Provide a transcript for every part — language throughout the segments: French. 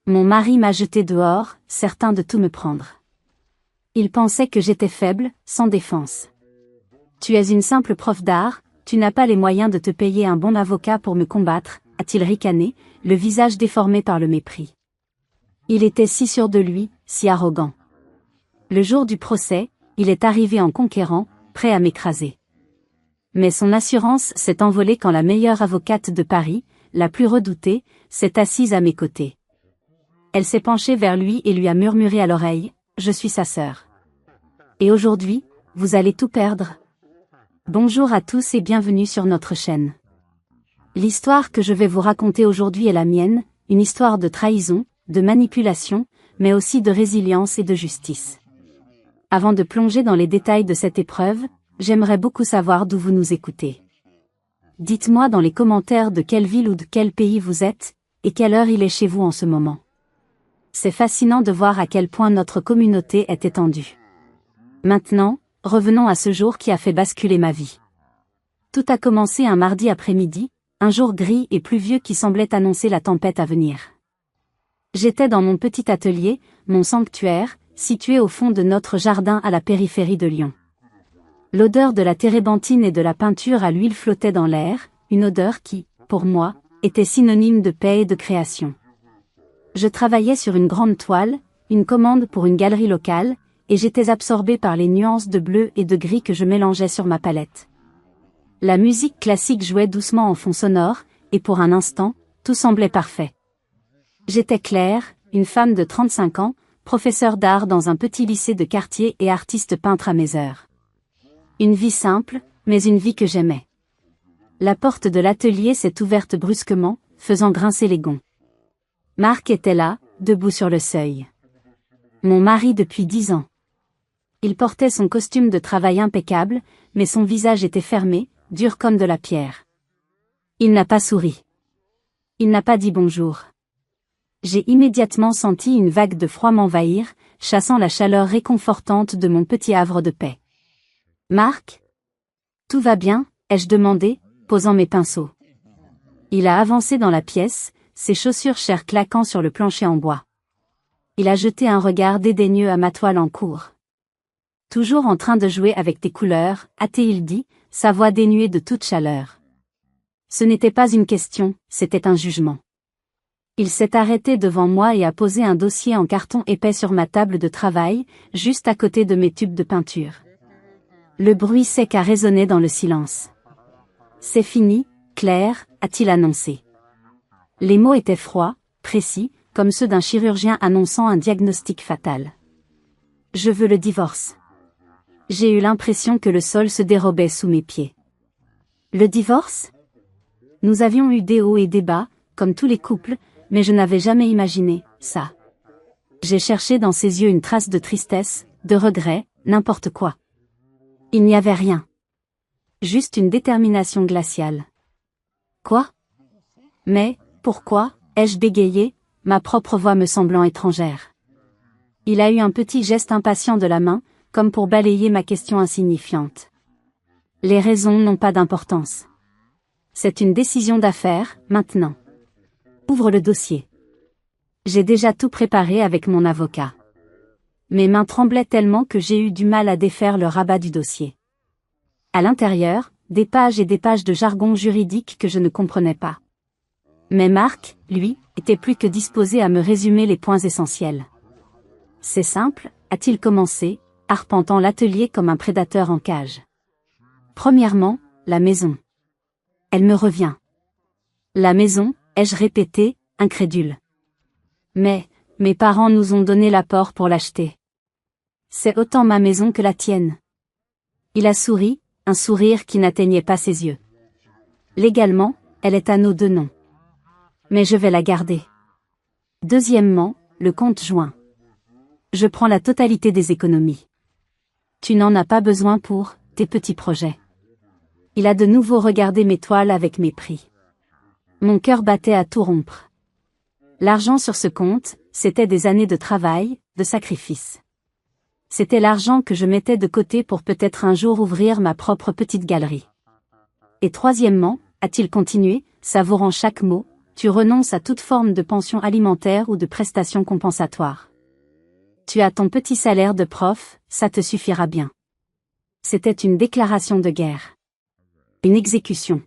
Mon mari m'a jeté dehors, certain de tout me prendre. Il pensait que j'étais faible, sans défense. Tu es une simple prof d'art, tu n'as pas les moyens de te payer un bon avocat pour me combattre, a-t-il ricané, le visage déformé par le mépris. Il était si sûr de lui, si arrogant. Le jour du procès, il est arrivé en conquérant, prêt à m'écraser. Mais son assurance s'est envolée quand la meilleure avocate de Paris, la plus redoutée, s'est assise à mes côtés. Elle s'est penchée vers lui et lui a murmuré à l'oreille, « Je suis sa sœur. Et aujourd'hui, vous allez tout perdre. » Bonjour à tous et bienvenue sur notre chaîne. L'histoire que je vais vous raconter aujourd'hui est la mienne, une histoire de trahison, de manipulation, mais aussi de résilience et de justice. Avant de plonger dans les détails de cette épreuve, j'aimerais beaucoup savoir d'où vous nous écoutez. Dites-moi dans les commentaires de quelle ville ou de quel pays vous êtes, et quelle heure il est chez vous en ce moment. C'est fascinant de voir à quel point notre communauté est étendue. Maintenant, revenons à ce jour qui a fait basculer ma vie. Tout a commencé un mardi après-midi, un jour gris et pluvieux qui semblait annoncer la tempête à venir. J'étais dans mon petit atelier, mon sanctuaire, situé au fond de notre jardin à la périphérie de Lyon. L'odeur de la térébenthine et de la peinture à l'huile flottait dans l'air, une odeur qui, pour moi, était synonyme de paix et de création. Je travaillais sur une grande toile, une commande pour une galerie locale, et j'étais absorbé par les nuances de bleu et de gris que je mélangeais sur ma palette. La musique classique jouait doucement en fond sonore, et pour un instant, tout semblait parfait. J'étais Claire, une femme de 35 ans, professeure d'art dans un petit lycée de quartier et artiste peintre à mes heures. Une vie simple, mais une vie que j'aimais. La porte de l'atelier s'est ouverte brusquement, faisant grincer les gonds. Marc était là, debout sur le seuil. Mon mari depuis 10 ans. Il portait son costume de travail impeccable, mais son visage était fermé, dur comme de la pierre. Il n'a pas souri. Il n'a pas dit bonjour. J'ai immédiatement senti une vague de froid m'envahir, chassant la chaleur réconfortante de mon petit havre de paix. « Marc ? Tout va bien ?» ai-je demandé, posant mes pinceaux. Il a avancé dans la pièce, ses chaussures chères claquant sur le plancher en bois. Il a jeté un regard dédaigneux à ma toile en cours. « Toujours en train de jouer avec tes couleurs » a-t-il dit, sa voix dénuée de toute chaleur. Ce n'était pas une question, c'était un jugement. Il s'est arrêté devant moi et a posé un dossier en carton épais sur ma table de travail, juste à côté de mes tubes de peinture. Le bruit sec a résonné dans le silence. « C'est fini, Claire » a-t-il annoncé. Les mots étaient froids, précis, comme ceux d'un chirurgien annonçant un diagnostic fatal. « Je veux le divorce. » J'ai eu l'impression que le sol se dérobait sous mes pieds. Le divorce ? Nous avions eu des hauts et des bas, comme tous les couples, mais je n'avais jamais imaginé ça. J'ai cherché dans ses yeux une trace de tristesse, de regret, n'importe quoi. Il n'y avait rien. Juste une détermination glaciale. Quoi ? Mais, pourquoi, ai-je bégayé, ma propre voix me semblant étrangère. Il a eu un petit geste impatient de la main, comme pour balayer ma question insignifiante. Les raisons n'ont pas d'importance. C'est une décision d'affaires, maintenant. Ouvre le dossier. J'ai déjà tout préparé avec mon avocat. Mes mains tremblaient tellement que j'ai eu du mal à défaire le rabat du dossier. À l'intérieur, des pages et des pages de jargon juridique que je ne comprenais pas. Mais Marc, lui, était plus que disposé à me résumer les points essentiels. « C'est simple » a-t-il commencé, arpentant l'atelier comme un prédateur en cage. Premièrement, la maison. Elle me revient. La maison, ai-je répété, incrédule. Mais, mes parents nous ont donné l'apport pour l'acheter. C'est autant ma maison que la tienne. Il a souri, un sourire qui n'atteignait pas ses yeux. Légalement, elle est à nos deux noms. Mais je vais la garder. Deuxièmement, le compte joint. Je prends la totalité des économies. Tu n'en as pas besoin pour tes petits projets. Il a de nouveau regardé mes toiles avec mépris. Mon cœur battait à tout rompre. L'argent sur ce compte, c'était des années de travail, de sacrifice. C'était l'argent que je mettais de côté pour peut-être un jour ouvrir ma propre petite galerie. Et troisièmement, a-t-il continué, savourant chaque mot, tu renonces à toute forme de pension alimentaire ou de prestations compensatoires. Tu as ton petit salaire de prof, ça te suffira bien. C'était une déclaration de guerre. Une exécution.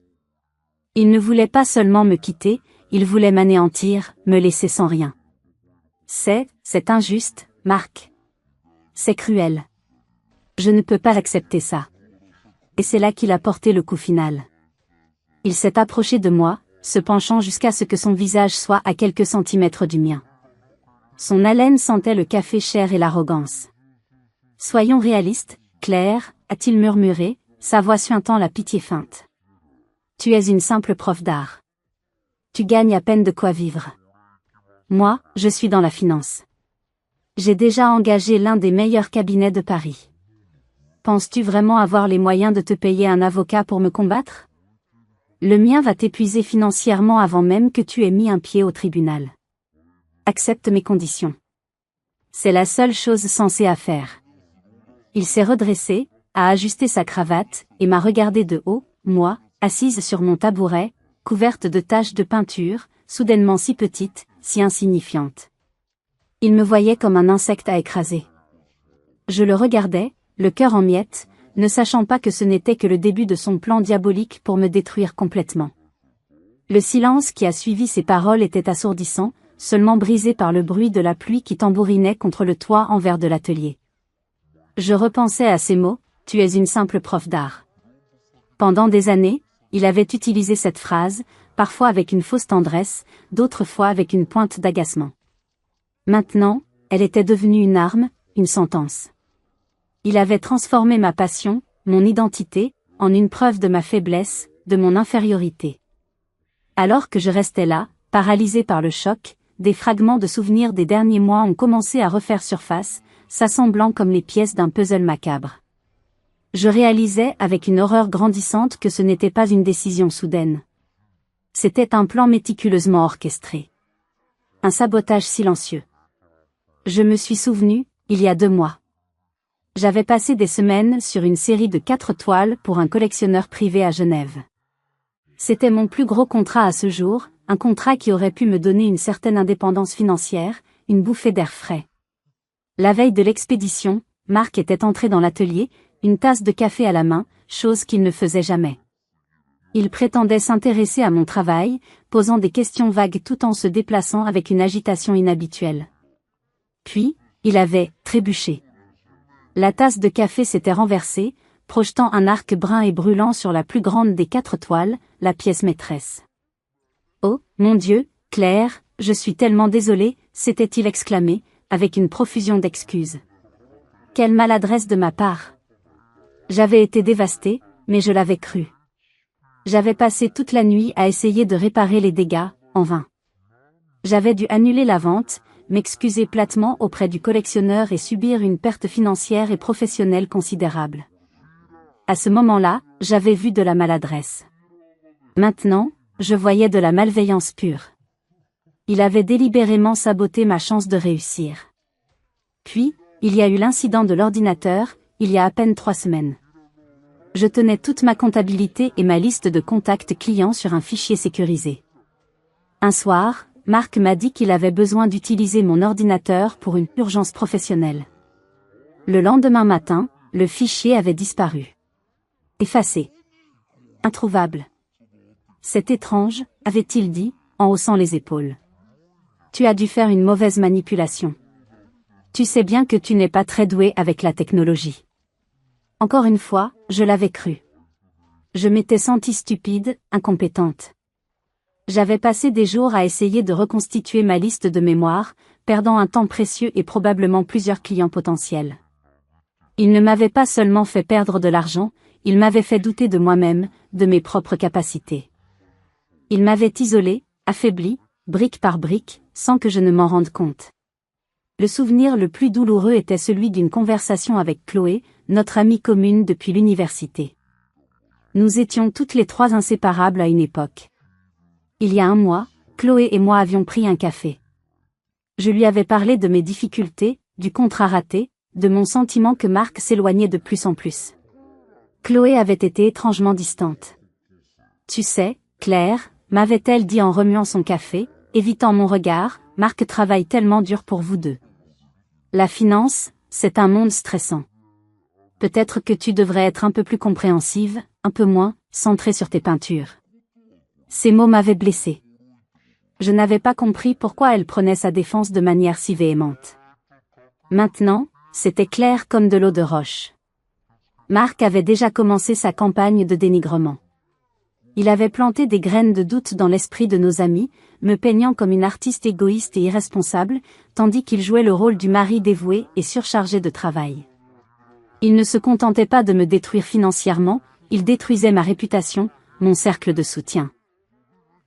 Il ne voulait pas seulement me quitter, il voulait m'anéantir, me laisser sans rien. C'est injuste, Marc. C'est cruel. Je ne peux pas accepter ça. Et c'est là qu'il a porté le coup final. Il s'est approché de moi, se penchant jusqu'à ce que son visage soit à quelques centimètres du mien. Son haleine sentait le café cher et l'arrogance. Soyons réalistes, Claire, a-t-il murmuré, sa voix suintant la pitié feinte. Tu es une simple prof d'art. Tu gagnes à peine de quoi vivre. Moi, je suis dans la finance. J'ai déjà engagé l'un des meilleurs cabinets de Paris. Penses-tu vraiment avoir les moyens de te payer un avocat pour me combattre? Le mien va t'épuiser financièrement avant même que tu aies mis un pied au tribunal. Accepte mes conditions. C'est la seule chose sensée à faire. Il s'est redressé, a ajusté sa cravate, et m'a regardé de haut, moi, assise sur mon tabouret, couverte de taches de peinture, soudainement si petite, si insignifiante. Il me voyait comme un insecte à écraser. Je le regardais, le cœur en miettes, ne sachant pas que ce n'était que le début de son plan diabolique pour me détruire complètement. Le silence qui a suivi ces paroles était assourdissant, seulement brisé par le bruit de la pluie qui tambourinait contre le toit en verre de l'atelier. Je repensais à ces mots, « Tu es une simple prof d'art ». Pendant des années, il avait utilisé cette phrase, parfois avec une fausse tendresse, d'autres fois avec une pointe d'agacement. Maintenant, elle était devenue une arme, une sentence. Il avait transformé ma passion, mon identité, en une preuve de ma faiblesse, de mon infériorité. Alors que je restais là, paralysé par le choc, des fragments de souvenirs des derniers mois ont commencé à refaire surface, s'assemblant comme les pièces d'un puzzle macabre. Je réalisais avec une horreur grandissante que ce n'était pas une décision soudaine. C'était un plan méticuleusement orchestré. Un sabotage silencieux. Je me suis souvenu, il y a 2 mois. J'avais passé des semaines sur une série de 4 toiles pour un collectionneur privé à Genève. C'était mon plus gros contrat à ce jour, un contrat qui aurait pu me donner une certaine indépendance financière, une bouffée d'air frais. La veille de l'expédition, Marc était entré dans l'atelier, une tasse de café à la main, chose qu'il ne faisait jamais. Il prétendait s'intéresser à mon travail, posant des questions vagues tout en se déplaçant avec une agitation inhabituelle. Puis, il avait trébuché. La tasse de café s'était renversée, projetant un arc brun et brûlant sur la plus grande des 4 toiles, la pièce maîtresse. « Oh, mon Dieu, Claire, je suis tellement désolé », s'était-il exclamé, avec une profusion d'excuses. Quelle maladresse de ma part. J'avais été dévasté, mais je l'avais cru. J'avais passé toute la nuit à essayer de réparer les dégâts, en vain. J'avais dû annuler la vente, m'excuser platement auprès du collectionneur et subir une perte financière et professionnelle considérable. À ce moment-là, j'avais vu de la maladresse. Maintenant, je voyais de la malveillance pure. Il avait délibérément saboté ma chance de réussir. Puis, il y a eu l'incident de l'ordinateur, il y a à peine 3 semaines. Je tenais toute ma comptabilité et ma liste de contacts clients sur un fichier sécurisé. Un soir, Marc m'a dit qu'il avait besoin d'utiliser mon ordinateur pour une urgence professionnelle. Le lendemain matin, le fichier avait disparu. Effacé. Introuvable. C'est étrange, avait-il dit, en haussant les épaules. Tu as dû faire une mauvaise manipulation. Tu sais bien que tu n'es pas très doué avec la technologie. Encore une fois, je l'avais cru. Je m'étais sentie stupide, incompétente. J'avais passé des jours à essayer de reconstituer ma liste de mémoire, perdant un temps précieux et probablement plusieurs clients potentiels. Il ne m'avait pas seulement fait perdre de l'argent, il m'avait fait douter de moi-même, de mes propres capacités. Il m'avait isolé, affaibli, brique par brique, sans que je ne m'en rende compte. Le souvenir le plus douloureux était celui d'une conversation avec Chloé, notre amie commune depuis l'université. Nous étions toutes les 3 inséparables à une époque. Il y a 1 mois, Chloé et moi avions pris un café. Je lui avais parlé de mes difficultés, du contrat raté, de mon sentiment que Marc s'éloignait de plus en plus. Chloé avait été étrangement distante. Tu sais, Claire, m'avait-elle dit en remuant son café, évitant mon regard, Marc travaille tellement dur pour vous deux. La finance, c'est un monde stressant. Peut-être que tu devrais être un peu plus compréhensive, un peu moins, centrée sur tes peintures. Ces mots m'avaient blessée. Je n'avais pas compris pourquoi elle prenait sa défense de manière si véhémente. Maintenant, c'était clair comme de l'eau de roche. Marc avait déjà commencé sa campagne de dénigrement. Il avait planté des graines de doute dans l'esprit de nos amis, me peignant comme une artiste égoïste et irresponsable, tandis qu'il jouait le rôle du mari dévoué et surchargé de travail. Il ne se contentait pas de me détruire financièrement, il détruisait ma réputation, mon cercle de soutien.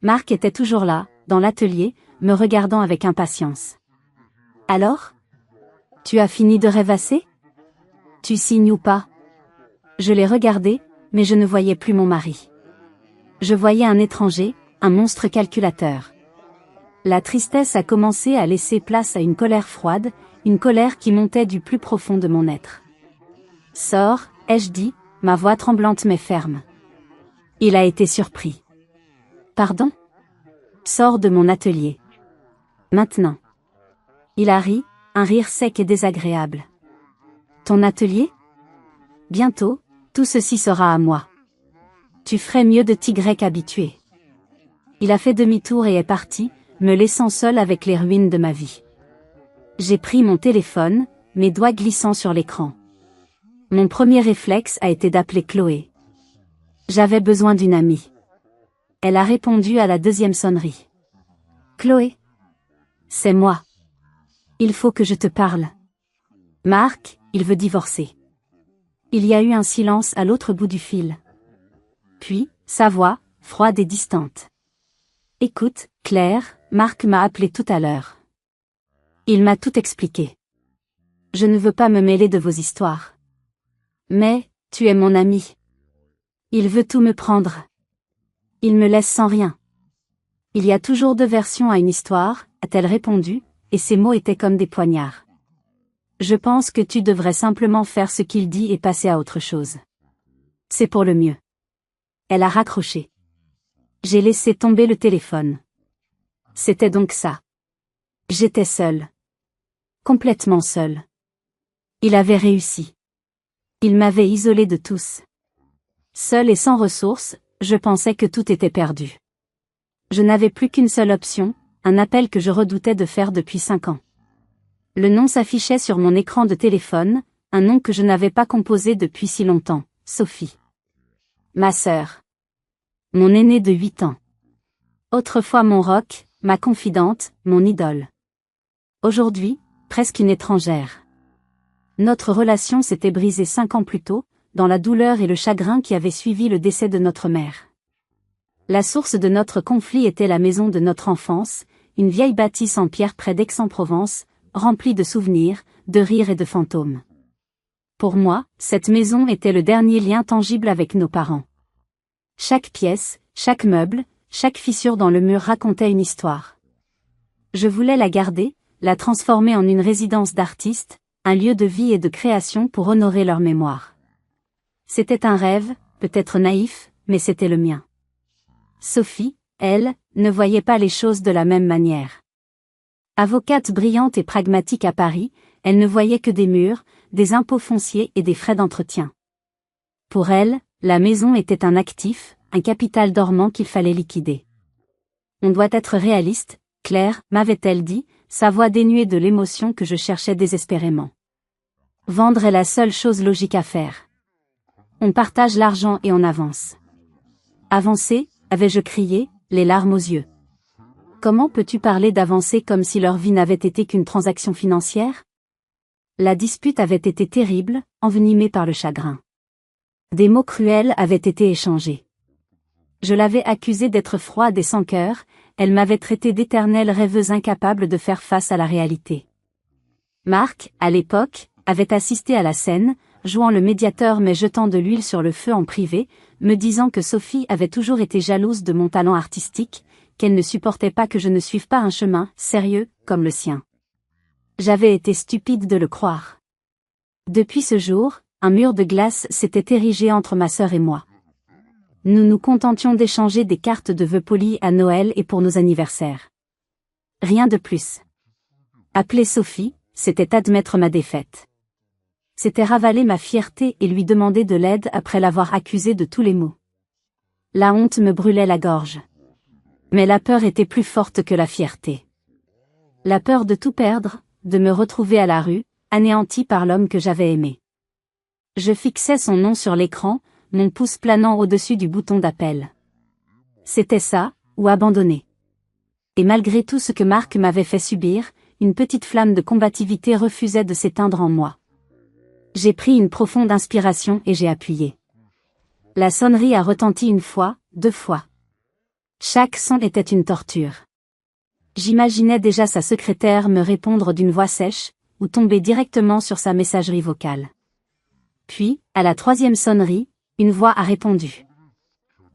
Marc était toujours là, dans l'atelier, me regardant avec impatience. « Alors ? Tu as fini de rêvasser ? Tu signes ou pas ? » Je l'ai regardé, mais je ne voyais plus mon mari. Je voyais un étranger, un monstre calculateur. La tristesse a commencé à laisser place à une colère froide, une colère qui montait du plus profond de mon être. « Sors, ai-je dit, ma voix tremblante mais ferme. » Il a été surpris. « Pardon ? Sors de mon atelier. Maintenant. » Il a ri, un rire sec et désagréable. « Ton atelier ? Bientôt, tout ceci sera à moi. Tu ferais mieux de t'y habituer. » Il a fait demi-tour et est parti, me laissant seul avec les ruines de ma vie. J'ai pris mon téléphone, mes doigts glissant sur l'écran. Mon premier réflexe a été d'appeler Chloé. J'avais besoin d'une amie. Elle a répondu à la deuxième sonnerie. « Chloé ? C'est moi. Il faut que je te parle. Marc, il veut divorcer. » Il y a eu un silence à l'autre bout du fil. Puis, sa voix, froide et distante. « Écoute, Claire, Marc m'a appelé tout à l'heure. Il m'a tout expliqué. Je ne veux pas me mêler de vos histoires. Mais, tu es mon ami. Il veut tout me prendre. Il me laisse sans rien. Il y a toujours deux versions à une histoire, a-t-elle répondu, et ses mots étaient comme des poignards. Je pense que tu devrais simplement faire ce qu'il dit et passer à autre chose. C'est pour le mieux. Elle a raccroché. J'ai laissé tomber le téléphone. C'était donc ça. J'étais seule. Complètement seule. Il avait réussi. Il m'avait isolée de tous. Seule et sans ressources, je pensais que tout était perdu. Je n'avais plus qu'une seule option, un appel que je redoutais de faire depuis 5 ans. Le nom s'affichait sur mon écran de téléphone, un nom que je n'avais pas composé depuis si longtemps, Sophie. Ma sœur. Mon aînée de 8 ans. Autrefois mon roc, ma confidente, mon idole. Aujourd'hui, presque une étrangère. Notre relation s'était brisée 5 ans plus tôt, dans la douleur et le chagrin qui avaient suivi le décès de notre mère. La source de notre conflit était la maison de notre enfance, une vieille bâtisse en pierre près d'Aix-en-Provence, remplie de souvenirs, de rires et de fantômes. Pour moi, cette maison était le dernier lien tangible avec nos parents. Chaque pièce, chaque meuble, chaque fissure dans le mur racontait une histoire. Je voulais la garder, la transformer en une résidence d'artistes, un lieu de vie et de création pour honorer leur mémoire. C'était un rêve, peut-être naïf, mais c'était le mien. Sophie, elle, ne voyait pas les choses de la même manière. Avocate brillante et pragmatique à Paris, elle ne voyait que des murs, des impôts fonciers et des frais d'entretien. Pour elle, la maison était un actif, un capital dormant qu'il fallait liquider. On doit être réaliste, Claire, m'avait-elle dit, sa voix dénuée de l'émotion que je cherchais désespérément. Vendre est la seule chose logique à faire. On partage l'argent et on avance. Avancer, avais-je crié, les larmes aux yeux. Comment peux-tu parler d'avancer comme si leur vie n'avait été qu'une transaction financière ? La dispute avait été terrible, envenimée par le chagrin. Des mots cruels avaient été échangés. Je l'avais accusée d'être froide et sans cœur, elle m'avait traité d'éternelle rêveuse incapable de faire face à la réalité. Marc, à l'époque, avait assisté à la scène, jouant le médiateur mais jetant de l'huile sur le feu en privé, me disant que Sophie avait toujours été jalouse de mon talent artistique, qu'elle ne supportait pas que je ne suive pas un chemin sérieux, comme le sien. J'avais été stupide de le croire. Depuis ce jour, un mur de glace s'était érigé entre ma sœur et moi. Nous nous contentions d'échanger des cartes de vœux polis à Noël et pour nos anniversaires. Rien de plus. Appeler Sophie, c'était admettre ma défaite. C'était ravaler ma fierté et lui demander de l'aide après l'avoir accusée de tous les maux. La honte me brûlait la gorge. Mais la peur était plus forte que la fierté. La peur de tout perdre, de me retrouver à la rue, anéanti par l'homme que j'avais aimé. Je fixais son nom sur l'écran, mon pouce planant au-dessus du bouton d'appel. C'était ça, ou abandonner. Et malgré tout ce que Marc m'avait fait subir, une petite flamme de combativité refusait de s'éteindre en moi. J'ai pris une profonde inspiration et j'ai appuyé. La sonnerie a retenti 1 fois, 2 fois. Chaque son était une torture. J'imaginais déjà sa secrétaire me répondre d'une voix sèche, ou tomber directement sur sa messagerie vocale. Puis, à la 3e sonnerie, une voix a répondu.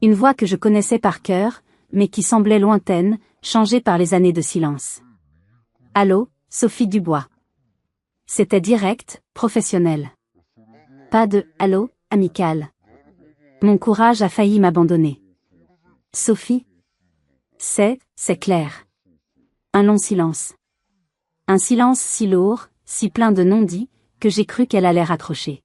Une voix que je connaissais par cœur, mais qui semblait lointaine, changée par les années de silence. Allô, Sophie Dubois. C'était direct, professionnel. Pas de « allô », amical. Mon courage a failli m'abandonner. Sophie. C'est clair. Un long silence. Un silence si lourd, si plein de non-dits, que j'ai cru qu'elle allait raccrocher.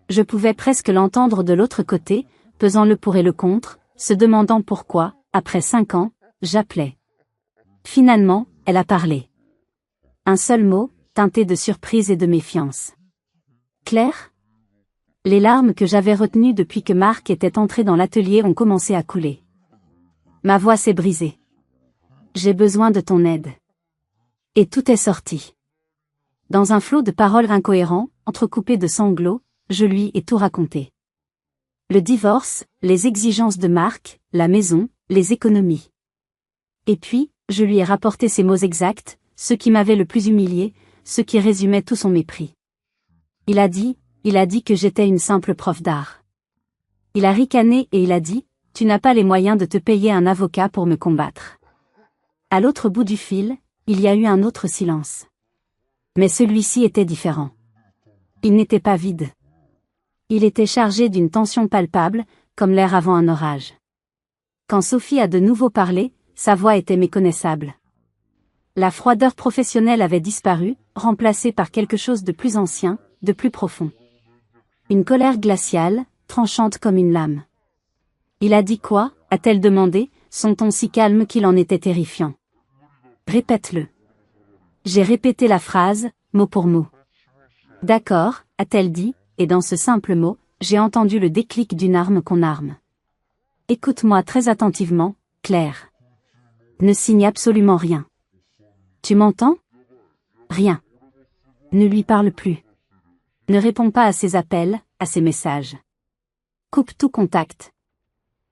Je pouvais presque l'entendre de l'autre côté, pesant le pour et le contre, se demandant pourquoi, après 5 ans, j'appelais. Finalement, elle a parlé. Un seul mot, teinté de surprise et de méfiance. Claire ? Les larmes que j'avais retenues depuis que Marc était entré dans l'atelier ont commencé à couler. Ma voix s'est brisée. J'ai besoin de ton aide. Et tout est sorti. Dans un flot de paroles incohérents, entrecoupées de sanglots, je lui ai tout raconté. Le divorce, les exigences de Marc, la maison, les économies. Et puis, je lui ai rapporté ces mots exacts, ceux qui m'avaient le plus humilié, ceux qui résumaient tout son mépris. Il a dit que j'étais une simple prof d'art. Il a ricané et il a dit, tu n'as pas les moyens de te payer un avocat pour me combattre. À l'autre bout du fil, il y a eu un autre silence. Mais celui-ci était différent. Il n'était pas vide. Il était chargé d'une tension palpable, comme l'air avant un orage. Quand Sophie a de nouveau parlé, sa voix était méconnaissable. La froideur professionnelle avait disparu, remplacée par quelque chose de plus ancien, de plus profond. Une colère glaciale, tranchante comme une lame. Il a dit quoi, a-t-elle demandé, son ton si calme qu'il en était terrifiant. Répète-le. J'ai répété la phrase, mot pour mot. D'accord, a-t-elle dit, et dans ce simple mot, j'ai entendu le déclic d'une arme qu'on arme. Écoute-moi très attentivement, Claire. Ne signe absolument rien. Tu m'entends ? Rien. Ne lui parle plus. Ne réponds pas à ses appels, à ses messages. Coupe tout contact.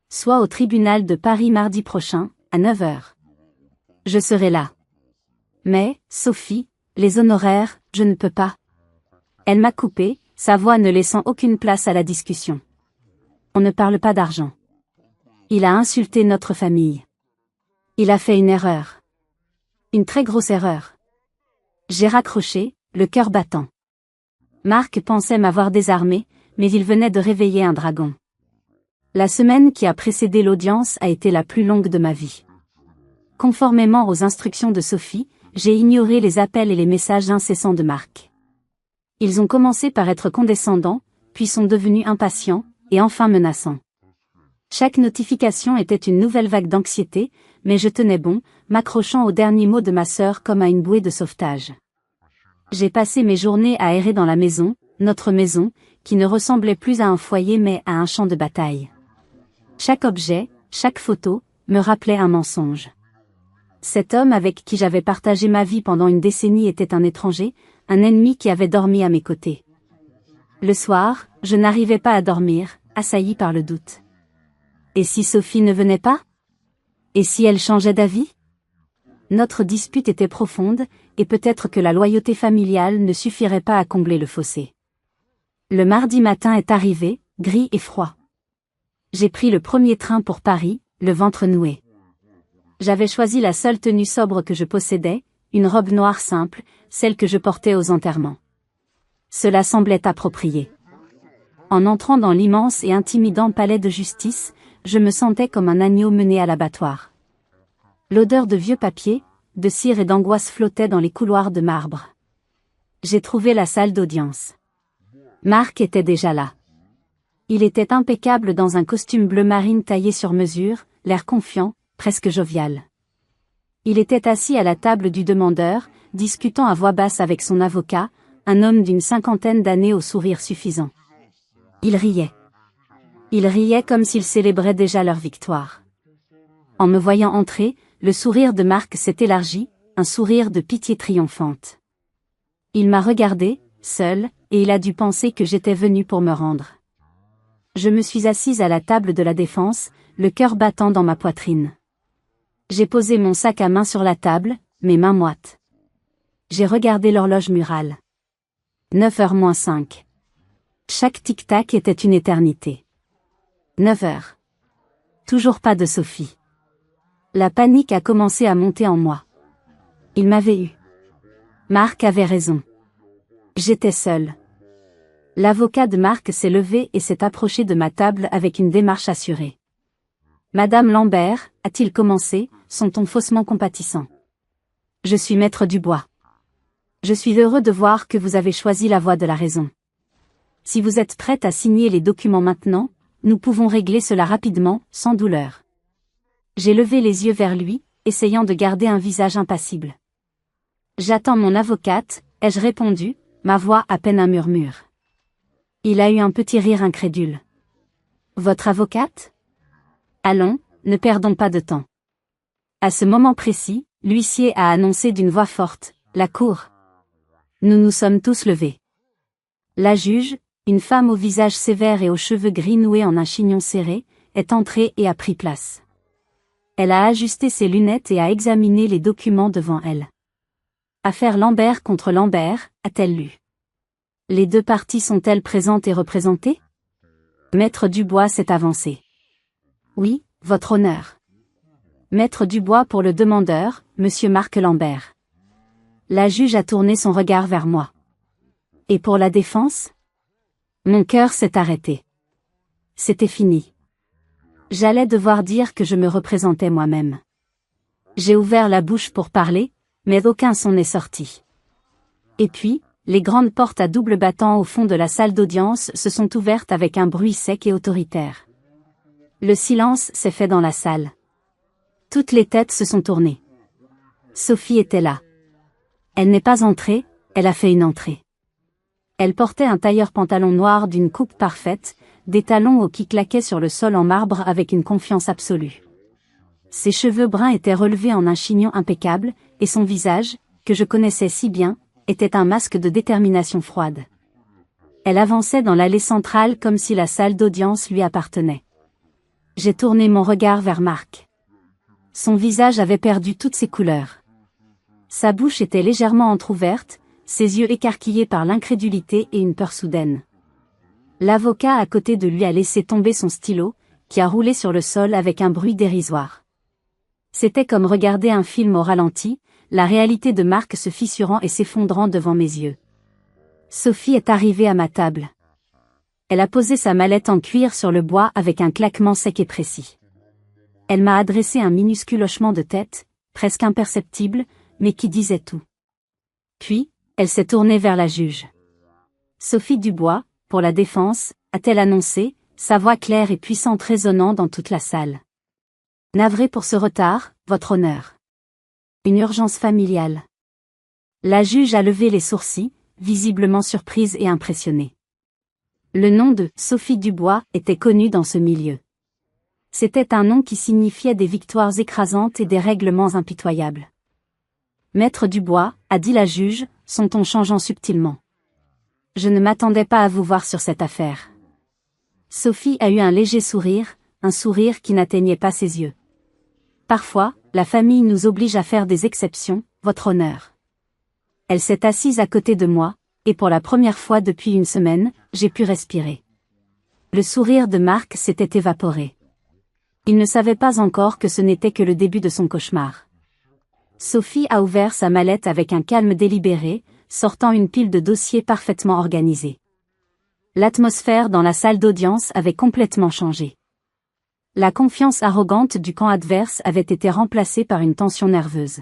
Sois au tribunal de Paris mardi prochain, à 9h. Je serai là. Mais, Sophie, les honoraires, je ne peux pas. Elle m'a coupé, sa voix ne laissant aucune place à la discussion. On ne parle pas d'argent. Il a insulté notre famille. Il a fait une erreur. Une très grosse erreur. J'ai raccroché, le cœur battant. Marc pensait m'avoir désarmé, mais il venait de réveiller un dragon. La semaine qui a précédé l'audience a été la plus longue de ma vie. Conformément aux instructions de Sophie, j'ai ignoré les appels et les messages incessants de Marc. Ils ont commencé par être condescendants, puis sont devenus impatients, et enfin menaçants. Chaque notification était une nouvelle vague d'anxiété, mais je tenais bon, m'accrochant aux derniers mots de ma sœur comme à une bouée de sauvetage. J'ai passé mes journées à errer dans la maison, notre maison, qui ne ressemblait plus à un foyer mais à un champ de bataille. Chaque objet, chaque photo, me rappelait un mensonge. Cet homme avec qui j'avais partagé ma vie pendant une décennie était un étranger, un ennemi qui avait dormi à mes côtés. Le soir, je n'arrivais pas à dormir, assailli par le doute. Et si Sophie ne venait pas ? Et si elle changeait d'avis ? Notre dispute était profonde, et peut-être que la loyauté familiale ne suffirait pas à combler le fossé. Le mardi matin est arrivé, gris et froid. J'ai pris le premier train pour Paris, le ventre noué. J'avais choisi la seule tenue sobre que je possédais, une robe noire simple, celle que je portais aux enterrements. Cela semblait approprié. En entrant dans l'immense et intimidant palais de justice, je me sentais comme un agneau mené à l'abattoir. L'odeur de vieux papier, de cire et d'angoisse flottait dans les couloirs de marbre. J'ai trouvé la salle d'audience. Marc était déjà là. Il était impeccable dans un costume bleu marine taillé sur mesure, l'air confiant, presque jovial. Il était assis à la table du demandeur, discutant à voix basse avec son avocat, un homme d'une 50aine d'années au sourire suffisant. Il riait. Il riait comme s'ils célébraient déjà leur victoire. En me voyant entrer, le sourire de Marc s'est élargi, un sourire de pitié triomphante. Il m'a regardé, seul, et il a dû penser que j'étais venu pour me rendre. Je me suis assise à la table de la défense, le cœur battant dans ma poitrine. J'ai posé mon sac à main sur la table, mes mains moites. J'ai regardé l'horloge murale. 9h moins 5. Chaque tic-tac était une éternité. 9h. Toujours pas de Sophie. La panique a commencé à monter en moi. Il m'avait eu. Marc avait raison. J'étais seule. L'avocat de Marc s'est levé et s'est approché de ma table avec une démarche assurée. Madame Lambert, a-t-il commencé, son ton faussement compatissant. Je suis maître Dubois. Je suis heureux de voir que vous avez choisi la voie de la raison. Si vous êtes prête à signer les documents maintenant, nous pouvons régler cela rapidement, sans douleur. J'ai levé les yeux vers lui, essayant de garder un visage impassible. J'attends mon avocate, ai-je répondu, ma voix à peine un murmure. Il a eu un petit rire incrédule. Votre avocate ? Allons, ne perdons pas de temps. À ce moment précis, l'huissier a annoncé d'une voix forte, la cour. Nous nous sommes tous levés. La juge, une femme au visage sévère et aux cheveux gris noués en un chignon serré, est entrée et a pris place. Elle a ajusté ses lunettes et a examiné les documents devant elle. Affaire Lambert contre Lambert, a-t-elle lu. Les deux parties sont-elles présentes et représentées ? Maître Dubois s'est avancé. Oui, votre honneur. Maître Dubois pour le demandeur, monsieur Marc Lambert. La juge a tourné son regard vers moi. Et pour la défense ? Mon cœur s'est arrêté. C'était fini. J'allais devoir dire que je me représentais moi-même. J'ai ouvert la bouche pour parler, mais aucun son n'est sorti. Et puis, les grandes portes à double battant au fond de la salle d'audience se sont ouvertes avec un bruit sec et autoritaire. Le silence s'est fait dans la salle. Toutes les têtes se sont tournées. Sophie était là. Elle n'est pas entrée, elle a fait une entrée. Elle portait un tailleur pantalon noir d'une coupe parfaite, des talons hauts qui claquaient sur le sol en marbre avec une confiance absolue. Ses cheveux bruns étaient relevés en un chignon impeccable, et son visage, que je connaissais si bien, était un masque de détermination froide. Elle avançait dans l'allée centrale comme si la salle d'audience lui appartenait. J'ai tourné mon regard vers Marc. Son visage avait perdu toutes ses couleurs. Sa bouche était légèrement entr'ouverte, ses yeux écarquillés par l'incrédulité et une peur soudaine. L'avocat à côté de lui a laissé tomber son stylo, qui a roulé sur le sol avec un bruit dérisoire. C'était comme regarder un film au ralenti, la réalité de Marc se fissurant et s'effondrant devant mes yeux. Sophie est arrivée à ma table. Elle a posé sa mallette en cuir sur le bois avec un claquement sec et précis. Elle m'a adressé un minuscule hochement de tête, presque imperceptible, mais qui disait tout. Puis, elle s'est tournée vers la juge. Sophie Dubois, pour la défense, a-t-elle annoncé, sa voix claire et puissante résonnant dans toute la salle. Navré pour ce retard, votre honneur. Une urgence familiale. La juge a levé les sourcils, visiblement surprise et impressionnée. Le nom de Sophie Dubois était connu dans ce milieu. C'était un nom qui signifiait des victoires écrasantes et des règlements impitoyables. Maître Dubois, a dit la juge, son ton changeant subtilement. Je ne m'attendais pas à vous voir sur cette affaire. Sophie a eu un léger sourire, un sourire qui n'atteignait pas ses yeux. Parfois, la famille nous oblige à faire des exceptions, votre honneur. Elle s'est assise à côté de moi, et pour la première fois depuis une semaine, j'ai pu respirer. Le sourire de Marc s'était évaporé. Il ne savait pas encore que ce n'était que le début de son cauchemar. Sophie a ouvert sa mallette avec un calme délibéré, sortant une pile de dossiers parfaitement organisés. L'atmosphère dans la salle d'audience avait complètement changé. La confiance arrogante du camp adverse avait été remplacée par une tension nerveuse.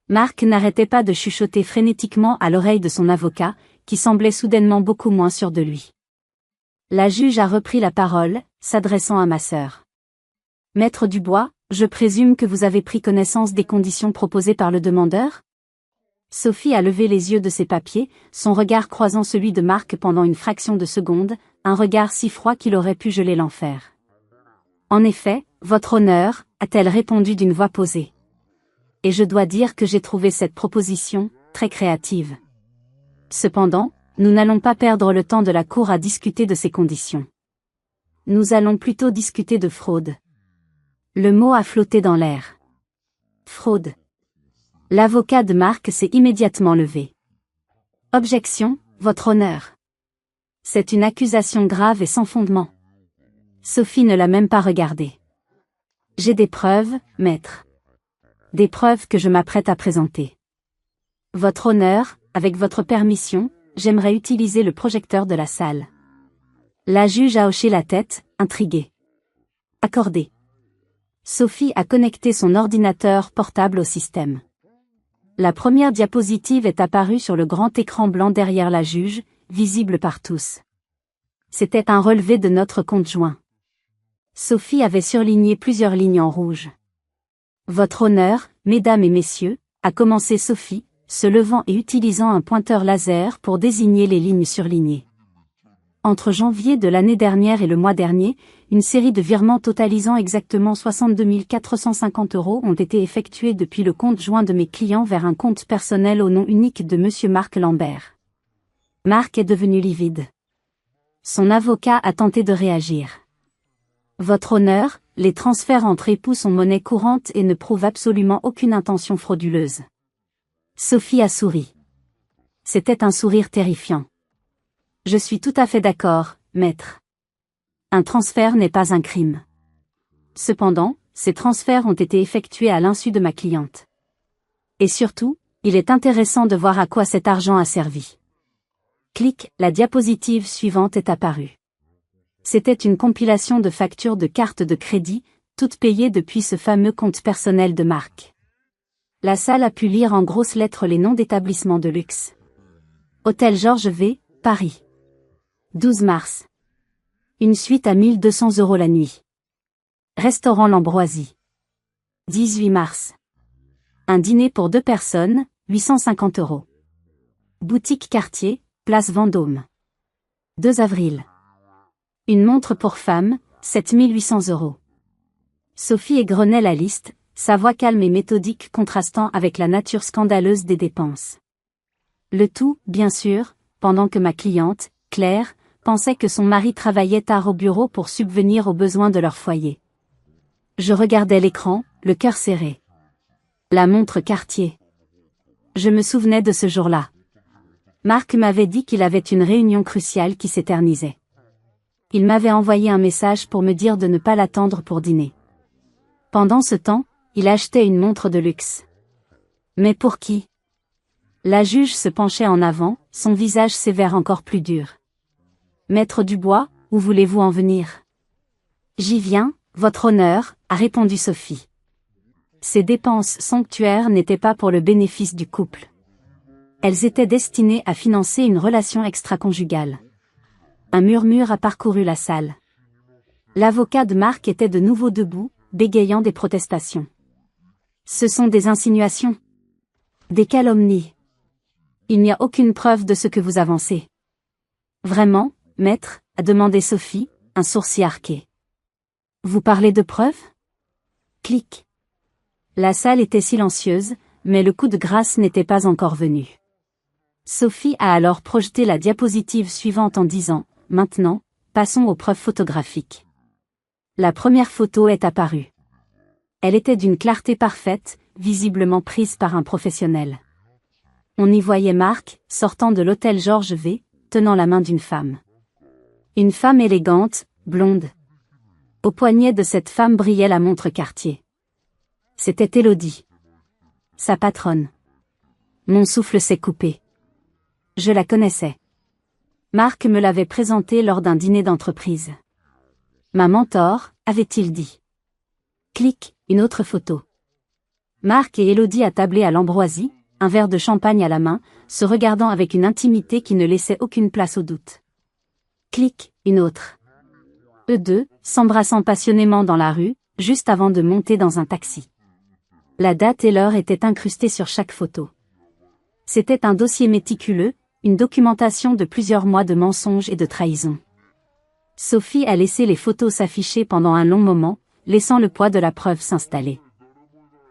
Marc n'arrêtait pas de chuchoter frénétiquement à l'oreille de son avocat, qui semblait soudainement beaucoup moins sûr de lui. La juge a repris la parole, s'adressant à ma sœur. Maître Dubois, je présume que vous avez pris connaissance des conditions proposées par le demandeur? Sophie a levé les yeux de ses papiers, son regard croisant celui de Marc pendant une fraction de seconde, un regard si froid qu'il aurait pu geler l'enfer. En effet, votre honneur, a-t-elle répondu d'une voix posée. Et je dois dire que j'ai trouvé cette proposition très créative. Cependant, nous n'allons pas perdre le temps de la cour à discuter de ces conditions. Nous allons plutôt discuter de fraude. Le mot a flotté dans l'air. Fraude. L'avocat de Marc s'est immédiatement levé. Objection, votre honneur. C'est une accusation grave et sans fondement. Sophie ne l'a même pas regardé. J'ai des preuves, maître. Des preuves que je m'apprête à présenter. Votre honneur, avec votre permission, j'aimerais utiliser le projecteur de la salle. La juge a hoché la tête, intriguée. Accordé. Sophie a connecté son ordinateur portable au système. La première diapositive est apparue sur le grand écran blanc derrière la juge, visible par tous. C'était un relevé de notre compte joint. Sophie avait surligné plusieurs lignes en rouge. Votre honneur, mesdames et messieurs, a commencé Sophie, se levant et utilisant un pointeur laser pour désigner les lignes surlignées. Entre janvier de l'année dernière et le mois dernier, une série de virements totalisant exactement 62 450 € ont été effectués depuis le compte joint de mes clients vers un compte personnel au nom unique de Monsieur Marc Lambert. Marc est devenu livide. Son avocat a tenté de réagir. Votre honneur, les transferts entre époux sont monnaie courante et ne prouvent absolument aucune intention frauduleuse. Sophie a souri. C'était un sourire terrifiant. Je suis tout à fait d'accord, maître. Un transfert n'est pas un crime. Cependant, ces transferts ont été effectués à l'insu de ma cliente. Et surtout, il est intéressant de voir à quoi cet argent a servi. Clic, la diapositive suivante est apparue. C'était une compilation de factures de cartes de crédit, toutes payées depuis ce fameux compte personnel de Marc. La salle a pu lire en grosses lettres les noms d'établissements de luxe. Hôtel Georges V, Paris. 12 mars. Une suite à 1 200 € la nuit. Restaurant L'Ambroisie. 18 mars. Un dîner pour 2 personnes, 850 €. Boutique Cartier, place Vendôme. 2 avril. Une montre pour femme, 7 800 €. Sophie égrenait la liste, sa voix calme et méthodique contrastant avec la nature scandaleuse des dépenses. Le tout, bien sûr, pendant que ma cliente, Claire, pensait que son mari travaillait tard au bureau pour subvenir aux besoins de leur foyer. Je regardais l'écran, le cœur serré. La montre Cartier. Je me souvenais de ce jour-là. Marc m'avait dit qu'il avait une réunion cruciale qui s'éternisait. Il m'avait envoyé un message pour me dire de ne pas l'attendre pour dîner. Pendant ce temps, il achetait une montre de luxe. Mais pour qui? La juge se penchait en avant, son visage sévère encore plus dur. Maître Dubois, où voulez-vous en venir? J'y viens, votre honneur, a répondu Sophie. Ces dépenses somptuaires n'étaient pas pour le bénéfice du couple. Elles étaient destinées à financer une relation extra-conjugale. Un murmure a parcouru la salle. L'avocat de Marc était de nouveau debout, bégayant des protestations. Ce sont des insinuations. Des calomnies. Il n'y a aucune preuve de ce que vous avancez. Vraiment, maître, a demandé Sophie, un sourcil arqué. Vous parlez de preuves? Clic. La salle était silencieuse, mais le coup de grâce n'était pas encore venu. Sophie a alors projeté la diapositive suivante en disant « Maintenant, passons aux preuves photographiques ». La première photo est apparue. Elle était d'une clarté parfaite, visiblement prise par un professionnel. On y voyait Marc, sortant de l'hôtel Georges V, tenant la main d'une femme. Une femme élégante, blonde. Au poignet de cette femme brillait la montre Cartier. C'était Élodie. Sa patronne. Mon souffle s'est coupé. Je la connaissais. Marc me l'avait présentée lors d'un dîner d'entreprise. Ma mentor, avait-il dit. Clic, une autre photo. Marc et Élodie attablés à l'ambroisie, un verre de champagne à la main, se regardant avec une intimité qui ne laissait aucune place au doute. Clic, une autre. Eux deux, s'embrassant passionnément dans la rue, juste avant de monter dans un taxi. La date et l'heure étaient incrustées sur chaque photo. C'était un dossier méticuleux, une documentation de plusieurs mois de mensonges et de trahisons. Sophie a laissé les photos s'afficher pendant un long moment, laissant le poids de la preuve s'installer.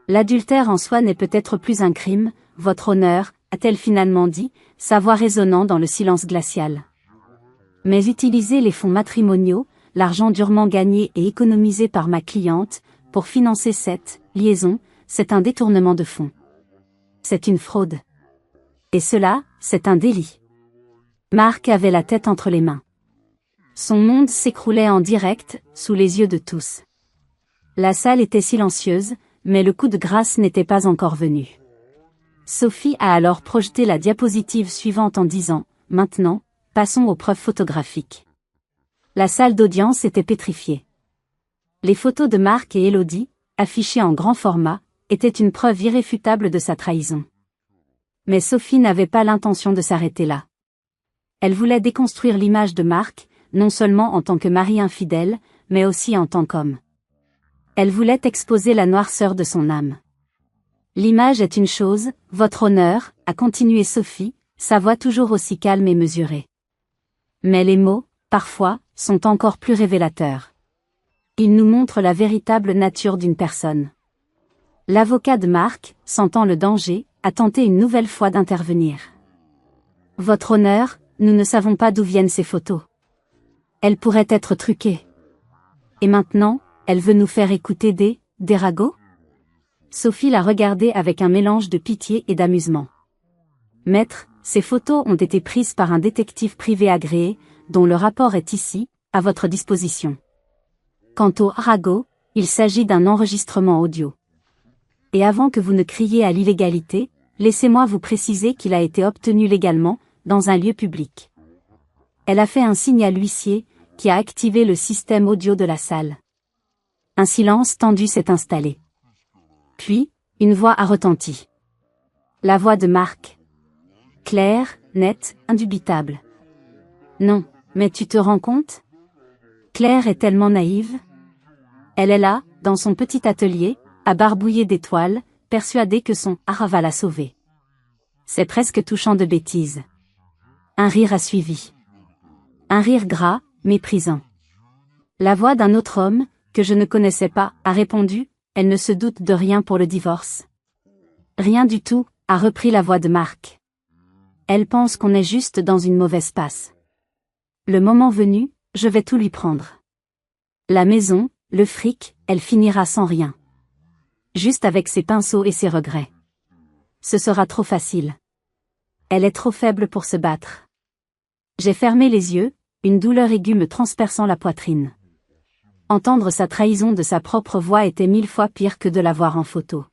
L'adultère en soi n'est peut-être plus un crime, votre honneur, a-t-elle finalement dit, sa voix résonnant dans le silence glacial. Mais utiliser les fonds matrimoniaux, l'argent durement gagné et économisé par ma cliente, pour financer cette liaison, c'est un détournement de fonds. C'est une fraude. Et cela, c'est un délit. Marc avait la tête entre les mains. Son monde s'écroulait en direct, sous les yeux de tous. La salle était silencieuse, mais le coup de grâce n'était pas encore venu. Sophie a alors projeté la diapositive suivante en disant « Maintenant, passons aux preuves photographiques ». La salle d'audience était pétrifiée. Les photos de Marc et Élodie, affichées en grand format, étaient une preuve irréfutable de sa trahison. Mais Sophie n'avait pas l'intention de s'arrêter là. Elle voulait déconstruire l'image de Marc, non seulement en tant que mari infidèle, mais aussi en tant qu'homme. Elle voulait exposer la noirceur de son âme. L'image est une chose, votre honneur, a continué Sophie, sa voix toujours aussi calme et mesurée. Mais les mots, parfois, sont encore plus révélateurs. Ils nous montrent la véritable nature d'une personne. L'avocat de Marc, sentant le danger, a tenté une nouvelle fois d'intervenir. Votre honneur, nous ne savons pas d'où viennent ces photos. Elles pourraient être truquées. Et maintenant, elle veut nous faire écouter des ragots ? Sophie l'a regardé avec un mélange de pitié et d'amusement. Maître, ces photos ont été prises par un détective privé agréé, dont le rapport est ici, à votre disposition. Quant au ragot, il s'agit d'un enregistrement audio. Et avant que vous ne criez à l'illégalité, laissez-moi vous préciser qu'il a été obtenu légalement, dans un lieu public. Elle a fait un signe à l'huissier, qui a activé le système audio de la salle. Un silence tendu s'est installé. Puis, une voix a retenti. La voix de Marc. Claire, nette, indubitable. Non, mais tu te rends compte ? Claire est tellement naïve. Elle est là, dans son petit atelier, à barbouiller d'étoiles, persuadée que son « art va la sauver ». C'est presque touchant de bêtises. Un rire a suivi. Un rire gras, méprisant. La voix d'un autre homme, que je ne connaissais pas, a répondu, elle ne se doute de rien pour le divorce. Rien du tout, a repris la voix de Marc. Elle pense qu'on est juste dans une mauvaise passe. Le moment venu, je vais tout lui prendre. La maison, le fric, elle finira sans rien. Juste avec ses pinceaux et ses regrets. Ce sera trop facile. Elle est trop faible pour se battre. J'ai fermé les yeux, une douleur aiguë me transperçant la poitrine. Entendre sa trahison de sa propre voix était 1000 fois pire que de la voir en photo.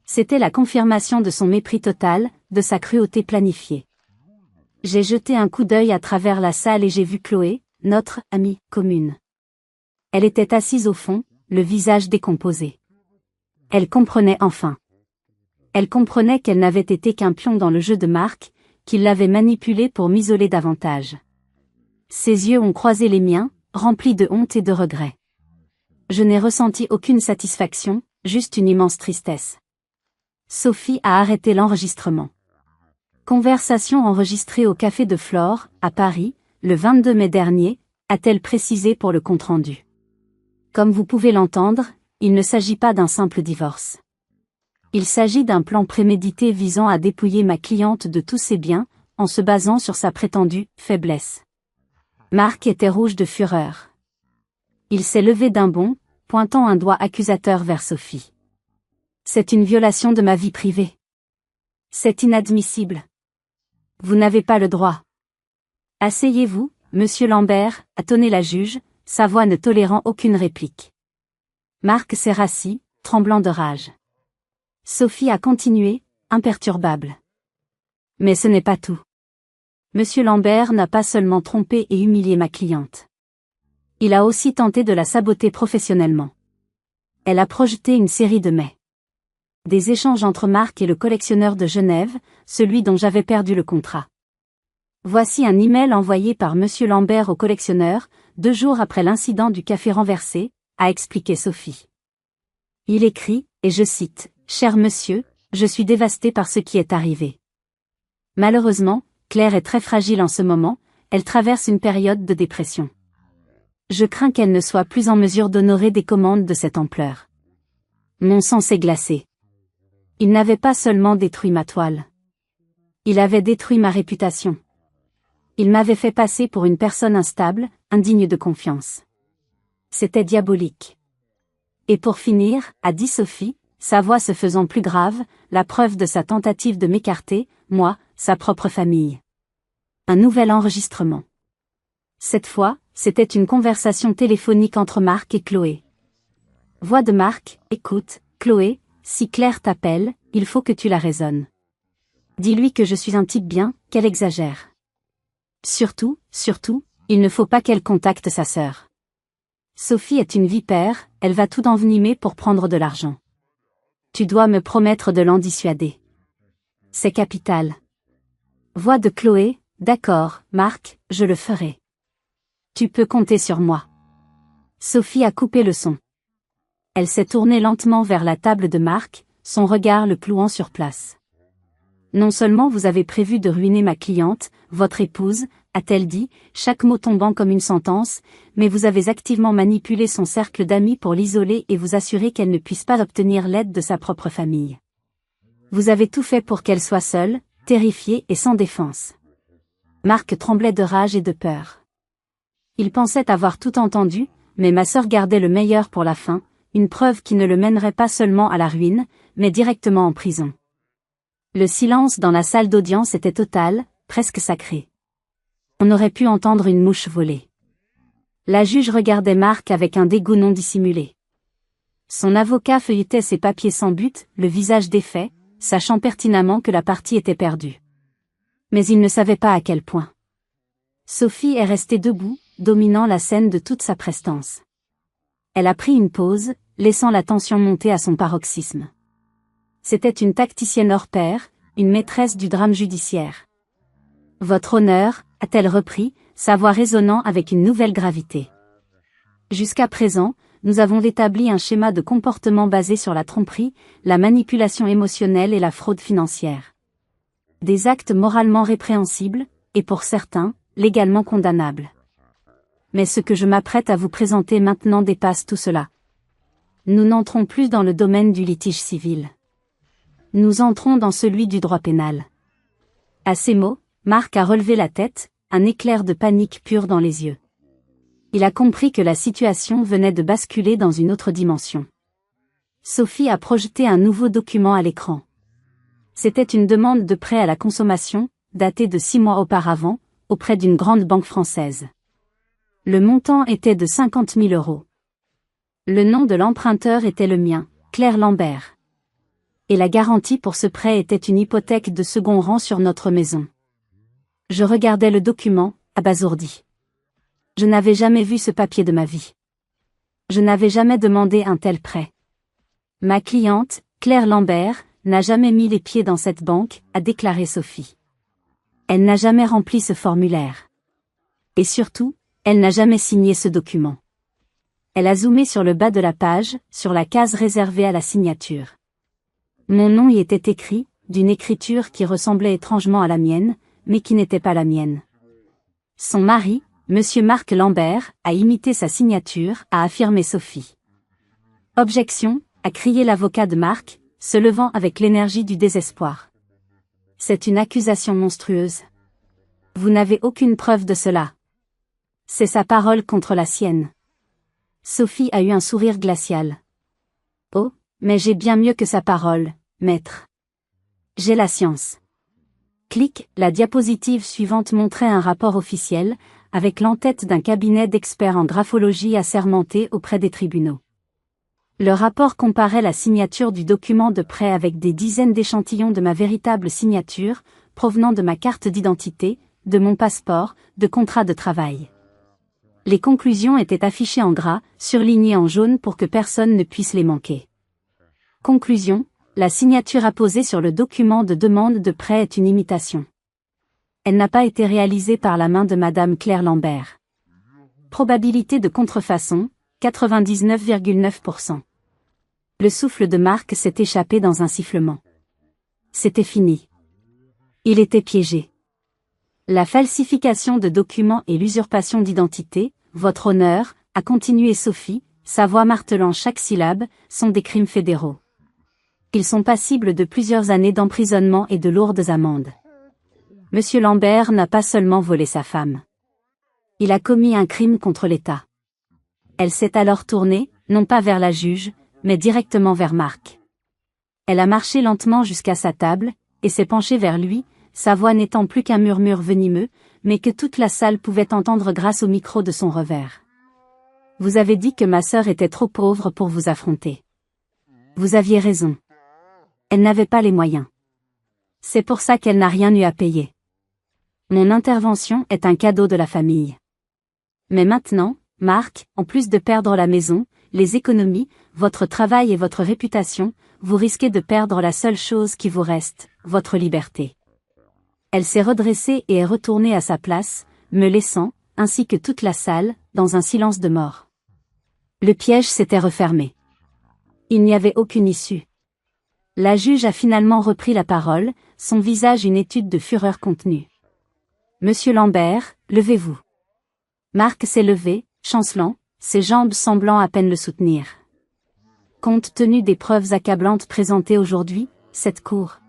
C'était la confirmation de son mépris total, de sa cruauté planifiée. J'ai jeté un coup d'œil à travers la salle et j'ai vu Chloé, notre amie commune. Elle était assise au fond, le visage décomposé. Elle comprenait enfin. Elle comprenait qu'elle n'avait été qu'un pion dans le jeu de Marc, qu'il l'avait manipulée pour m'isoler davantage. Ses yeux ont croisé les miens, remplis de honte et de regret. Je n'ai ressenti aucune satisfaction, juste une immense tristesse. Sophie a arrêté l'enregistrement. Conversation enregistrée au Café de Flore, à Paris, le 22 mai dernier, a-t-elle précisé pour le compte-rendu. Comme vous pouvez l'entendre, il ne s'agit pas d'un simple divorce. Il s'agit d'un plan prémédité visant à dépouiller ma cliente de tous ses biens, en se basant sur sa prétendue faiblesse. Marc était rouge de fureur. Il s'est levé d'un bond, pointant un doigt accusateur vers Sophie. C'est une violation de ma vie privée. C'est inadmissible. Vous n'avez pas le droit. Asseyez-vous, monsieur Lambert, a tonné la juge, sa voix ne tolérant aucune réplique. Marc s'est rassis, tremblant de rage. Sophie a continué, imperturbable. Mais ce n'est pas tout. Monsieur Lambert n'a pas seulement trompé et humilié ma cliente. Il a aussi tenté de la saboter professionnellement. Elle a projeté une série de mails. Des échanges entre Marc et le collectionneur de Genève, celui dont j'avais perdu le contrat. Voici un email envoyé par Monsieur Lambert au collectionneur, 2 jours après l'incident du café renversé, a expliqué Sophie. Il écrit, et je cite, « Cher monsieur, je suis dévastée par ce qui est arrivé. Malheureusement, Claire est très fragile en ce moment, elle traverse une période de dépression. Je crains qu'elle ne soit plus en mesure d'honorer des commandes de cette ampleur. Mon sang s'est glacé. Il n'avait pas seulement détruit ma toile. Il avait détruit ma réputation. Il m'avait fait passer pour une personne instable, indigne de confiance. C'était diabolique. Et pour finir, a dit Sophie, sa voix se faisant plus grave, la preuve de sa tentative de m'écarter, moi, sa propre famille. Un nouvel enregistrement. Cette fois, c'était une conversation téléphonique entre Marc et Chloé. Voix de Marc, écoute, Chloé, si Claire t'appelle, il faut que tu la raisonnes. Dis-lui que je suis un type bien, qu'elle exagère. Surtout, il ne faut pas qu'elle contacte sa sœur. Sophie est une vipère, elle va tout envenimer pour prendre de l'argent. Tu dois me promettre de l'en dissuader. C'est capital. Voix de Chloé, d'accord, Marc, je le ferai. Tu peux compter sur moi. Sophie a coupé le son. Elle s'est tournée lentement vers la table de Marc, son regard le clouant sur place. Non seulement vous avez prévu de ruiner ma cliente, votre épouse, a-t-elle dit, chaque mot tombant comme une sentence, mais vous avez activement manipulé son cercle d'amis pour l'isoler et vous assurer qu'elle ne puisse pas obtenir l'aide de sa propre famille. Vous avez tout fait pour qu'elle soit seule, terrifiée et sans défense. Marc tremblait de rage et de peur. Il pensait avoir tout entendu, mais ma sœur gardait le meilleur pour la fin, une preuve qui ne le mènerait pas seulement à la ruine, mais directement en prison. Le silence dans la salle d'audience était total, presque sacré. On aurait pu entendre une mouche voler. La juge regardait Marc avec un dégoût non dissimulé. Son avocat feuilletait ses papiers sans but, le visage défait, sachant pertinemment que la partie était perdue. Mais il ne savait pas à quel point. Sophie est restée debout, dominant la scène de toute sa prestance. Elle a pris une pause, laissant la tension monter à son paroxysme. C'était une tacticienne hors pair, une maîtresse du drame judiciaire. Votre honneur, a-t-elle repris, sa voix résonnant avec une nouvelle gravité. Jusqu'à présent, nous avons établi un schéma de comportement basé sur la tromperie, la manipulation émotionnelle et la fraude financière. Des actes moralement répréhensibles, et pour certains, légalement condamnables. Mais ce que je m'apprête à vous présenter maintenant dépasse tout cela. Nous n'entrons plus dans le domaine du litige civil. Nous entrons dans celui du droit pénal. À ces mots, Marc a relevé la tête, un éclair de panique pure dans les yeux. Il a compris que la situation venait de basculer dans une autre dimension. Sophie a projeté un nouveau document à l'écran. C'était une demande de prêt à la consommation, datée de 6 mois auparavant, auprès d'une grande banque française. Le montant était de 50 000 €. Le nom de l'emprunteur était le mien, Claire Lambert. Et la garantie pour ce prêt était une hypothèque de second rang sur notre maison. Je regardais le document, abasourdi. Je n'avais jamais vu ce papier de ma vie. Je n'avais jamais demandé un tel prêt. Ma cliente, Claire Lambert, n'a jamais mis les pieds dans cette banque, a déclaré Sophie. Elle n'a jamais rempli ce formulaire. Et surtout, elle n'a jamais signé ce document. Elle a zoomé sur le bas de la page, sur la case réservée à la signature. Mon nom y était écrit, d'une écriture qui ressemblait étrangement à la mienne, mais qui n'était pas la mienne. Son mari, Monsieur Marc Lambert, a imité sa signature, a affirmé Sophie. Objection, a crié l'avocat de Marc, se levant avec l'énergie du désespoir. C'est une accusation monstrueuse. Vous n'avez aucune preuve de cela. C'est sa parole contre la sienne. Sophie a eu un sourire glacial. Oh, mais j'ai bien mieux que sa parole, maître. J'ai la science. Clic, la diapositive suivante montrait un rapport officiel, avec l'entête d'un cabinet d'experts en graphologie assermenté auprès des tribunaux. Le rapport comparait la signature du document de prêt avec des dizaines d'échantillons de ma véritable signature, provenant de ma carte d'identité, de mon passeport, de contrat de travail. Les conclusions étaient affichées en gras, surlignées en jaune pour que personne ne puisse les manquer. Conclusion, la signature apposée sur le document de demande de prêt est une imitation. Elle n'a pas été réalisée par la main de Madame Claire Lambert. Probabilité de contrefaçon, 99,9%. Le souffle de Marc s'est échappé dans un sifflement. C'était fini. Il était piégé. La falsification de documents et l'usurpation d'identité, votre honneur, a continué Sophie, sa voix martelant chaque syllabe, sont des crimes fédéraux. Ils sont passibles de plusieurs années d'emprisonnement et de lourdes amendes. Monsieur Lambert n'a pas seulement volé sa femme. Il a commis un crime contre l'État. Elle s'est alors tournée, non pas vers la juge, mais directement vers Marc. Elle a marché lentement jusqu'à sa table, et s'est penchée vers lui, sa voix n'étant plus qu'un murmure venimeux, mais que toute la salle pouvait entendre grâce au micro de son revers. Vous avez dit que ma sœur était trop pauvre pour vous affronter. Vous aviez raison. Elle n'avait pas les moyens. C'est pour ça qu'elle n'a rien eu à payer. Mon intervention est un cadeau de la famille. Mais maintenant, Marc, en plus de perdre la maison, les économies, votre travail et votre réputation, vous risquez de perdre la seule chose qui vous reste, votre liberté. Elle s'est redressée et est retournée à sa place, me laissant, ainsi que toute la salle, dans un silence de mort. Le piège s'était refermé. Il n'y avait aucune issue. La juge a finalement repris la parole, son visage une étude de fureur contenue. Monsieur Lambert, levez-vous. Marc s'est levé, chancelant, ses jambes semblant à peine le soutenir. Compte tenu des preuves accablantes présentées aujourd'hui, cette cour.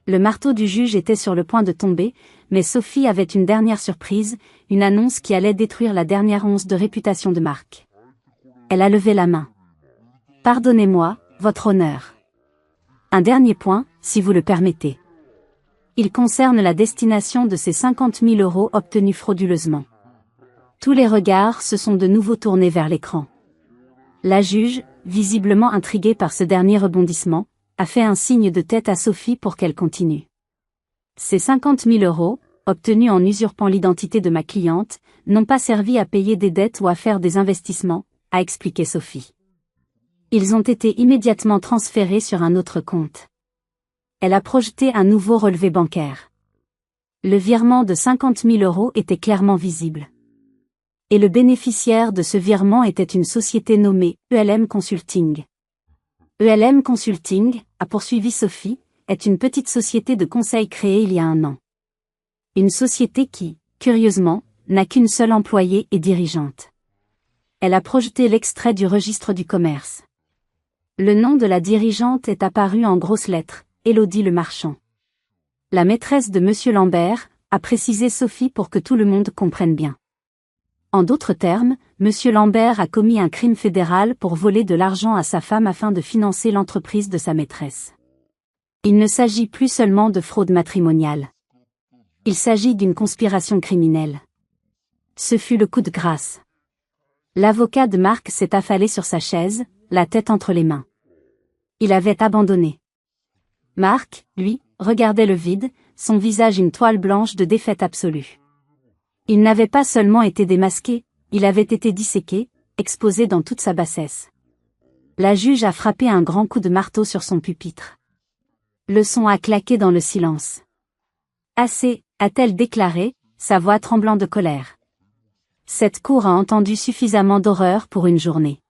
Le marteau du juge était sur le point de tomber, mais Sophie avait une dernière surprise, une annonce qui allait détruire la dernière once de réputation de Marc. Elle a levé la main. Pardonnez-moi, votre honneur. Un dernier point, si vous le permettez. Il concerne la destination de ces 50 000 € obtenus frauduleusement. Tous les regards se sont de nouveau tournés vers l'écran. La juge, visiblement intriguée par ce dernier rebondissement, a fait un signe de tête à Sophie pour qu'elle continue. Ces 50 000 €, obtenus en usurpant l'identité de ma cliente, n'ont pas servi à payer des dettes ou à faire des investissements, a expliqué Sophie. Ils ont été immédiatement transférés sur un autre compte. Elle a projeté un nouveau relevé bancaire. Le virement de 50 000 € était clairement visible. Et le bénéficiaire de ce virement était une société nommée ELM Consulting. ELM Consulting, a poursuivi Sophie, est une petite société de conseil créée il y a 1 an. Une société qui, curieusement, n'a qu'une seule employée et dirigeante. Elle a projeté l'extrait du registre du commerce. Le nom de la dirigeante est apparu en grosses lettres, Élodie Le Marchand. La maîtresse de Monsieur Lambert, a précisé Sophie pour que tout le monde comprenne bien. En d'autres termes, Monsieur Lambert a commis un crime fédéral pour voler de l'argent à sa femme afin de financer l'entreprise de sa maîtresse. Il ne s'agit plus seulement de fraude matrimoniale. Il s'agit d'une conspiration criminelle. Ce fut le coup de grâce. L'avocat de Marc s'est affalé sur sa chaise, la tête entre les mains. Il avait abandonné. Marc, lui, regardait le vide, son visage une toile blanche de défaite absolue. Il n'avait pas seulement été démasqué, il avait été disséqué, exposé dans toute sa bassesse. La juge a frappé un grand coup de marteau sur son pupitre. Le son a claqué dans le silence. Assez, a-t-elle déclaré, sa voix tremblant de colère. Cette cour a entendu suffisamment d'horreur pour une journée.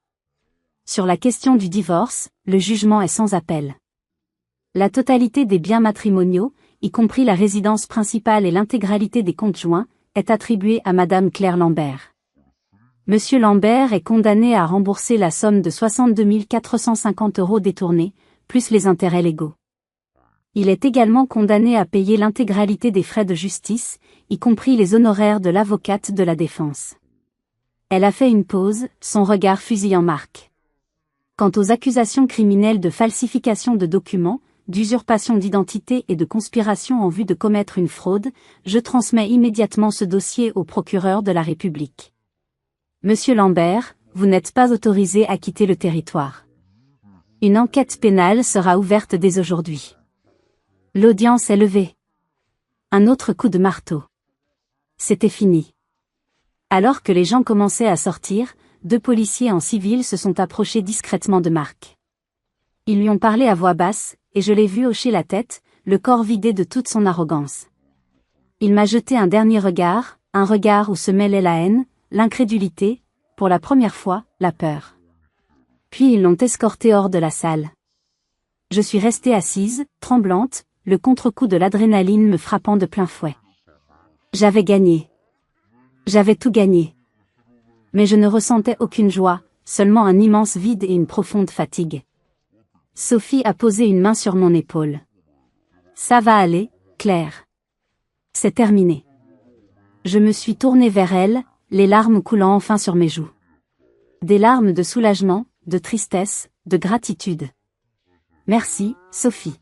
Sur la question du divorce, le jugement est sans appel. La totalité des biens matrimoniaux, y compris la résidence principale et l'intégralité des comptes joints, est attribuée à Madame Claire Lambert. Monsieur Lambert est condamné à rembourser la somme de 62 450 € détournés, plus les intérêts légaux. Il est également condamné à payer l'intégralité des frais de justice, y compris les honoraires de l'avocate de la défense. Elle a fait une pause, son regard fusillant Marc. Quant aux accusations criminelles de falsification de documents, d'usurpation d'identité et de conspiration en vue de commettre une fraude, je transmets immédiatement ce dossier au procureur de la République. Monsieur Lambert, vous n'êtes pas autorisé à quitter le territoire. Une enquête pénale sera ouverte dès aujourd'hui. L'audience est levée. Un autre coup de marteau. C'était fini. Alors que les gens commençaient à sortir, 2 policiers en civil se sont approchés discrètement de Marc. Ils lui ont parlé à voix basse, et je l'ai vu hocher la tête, le corps vidé de toute son arrogance. Il m'a jeté un dernier regard, un regard où se mêlait la haine, l'incrédulité, pour la première fois, la peur. Puis ils l'ont escorté hors de la salle. Je suis restée assise, tremblante, le contre-coup de l'adrénaline me frappant de plein fouet. J'avais gagné. J'avais tout gagné. Mais je ne ressentais aucune joie, seulement un immense vide et une profonde fatigue. Sophie a posé une main sur mon épaule. Ça va aller, Claire. C'est terminé. Je me suis tournée vers elle, les larmes coulant enfin sur mes joues. Des larmes de soulagement, de tristesse, de gratitude. Merci, Sophie.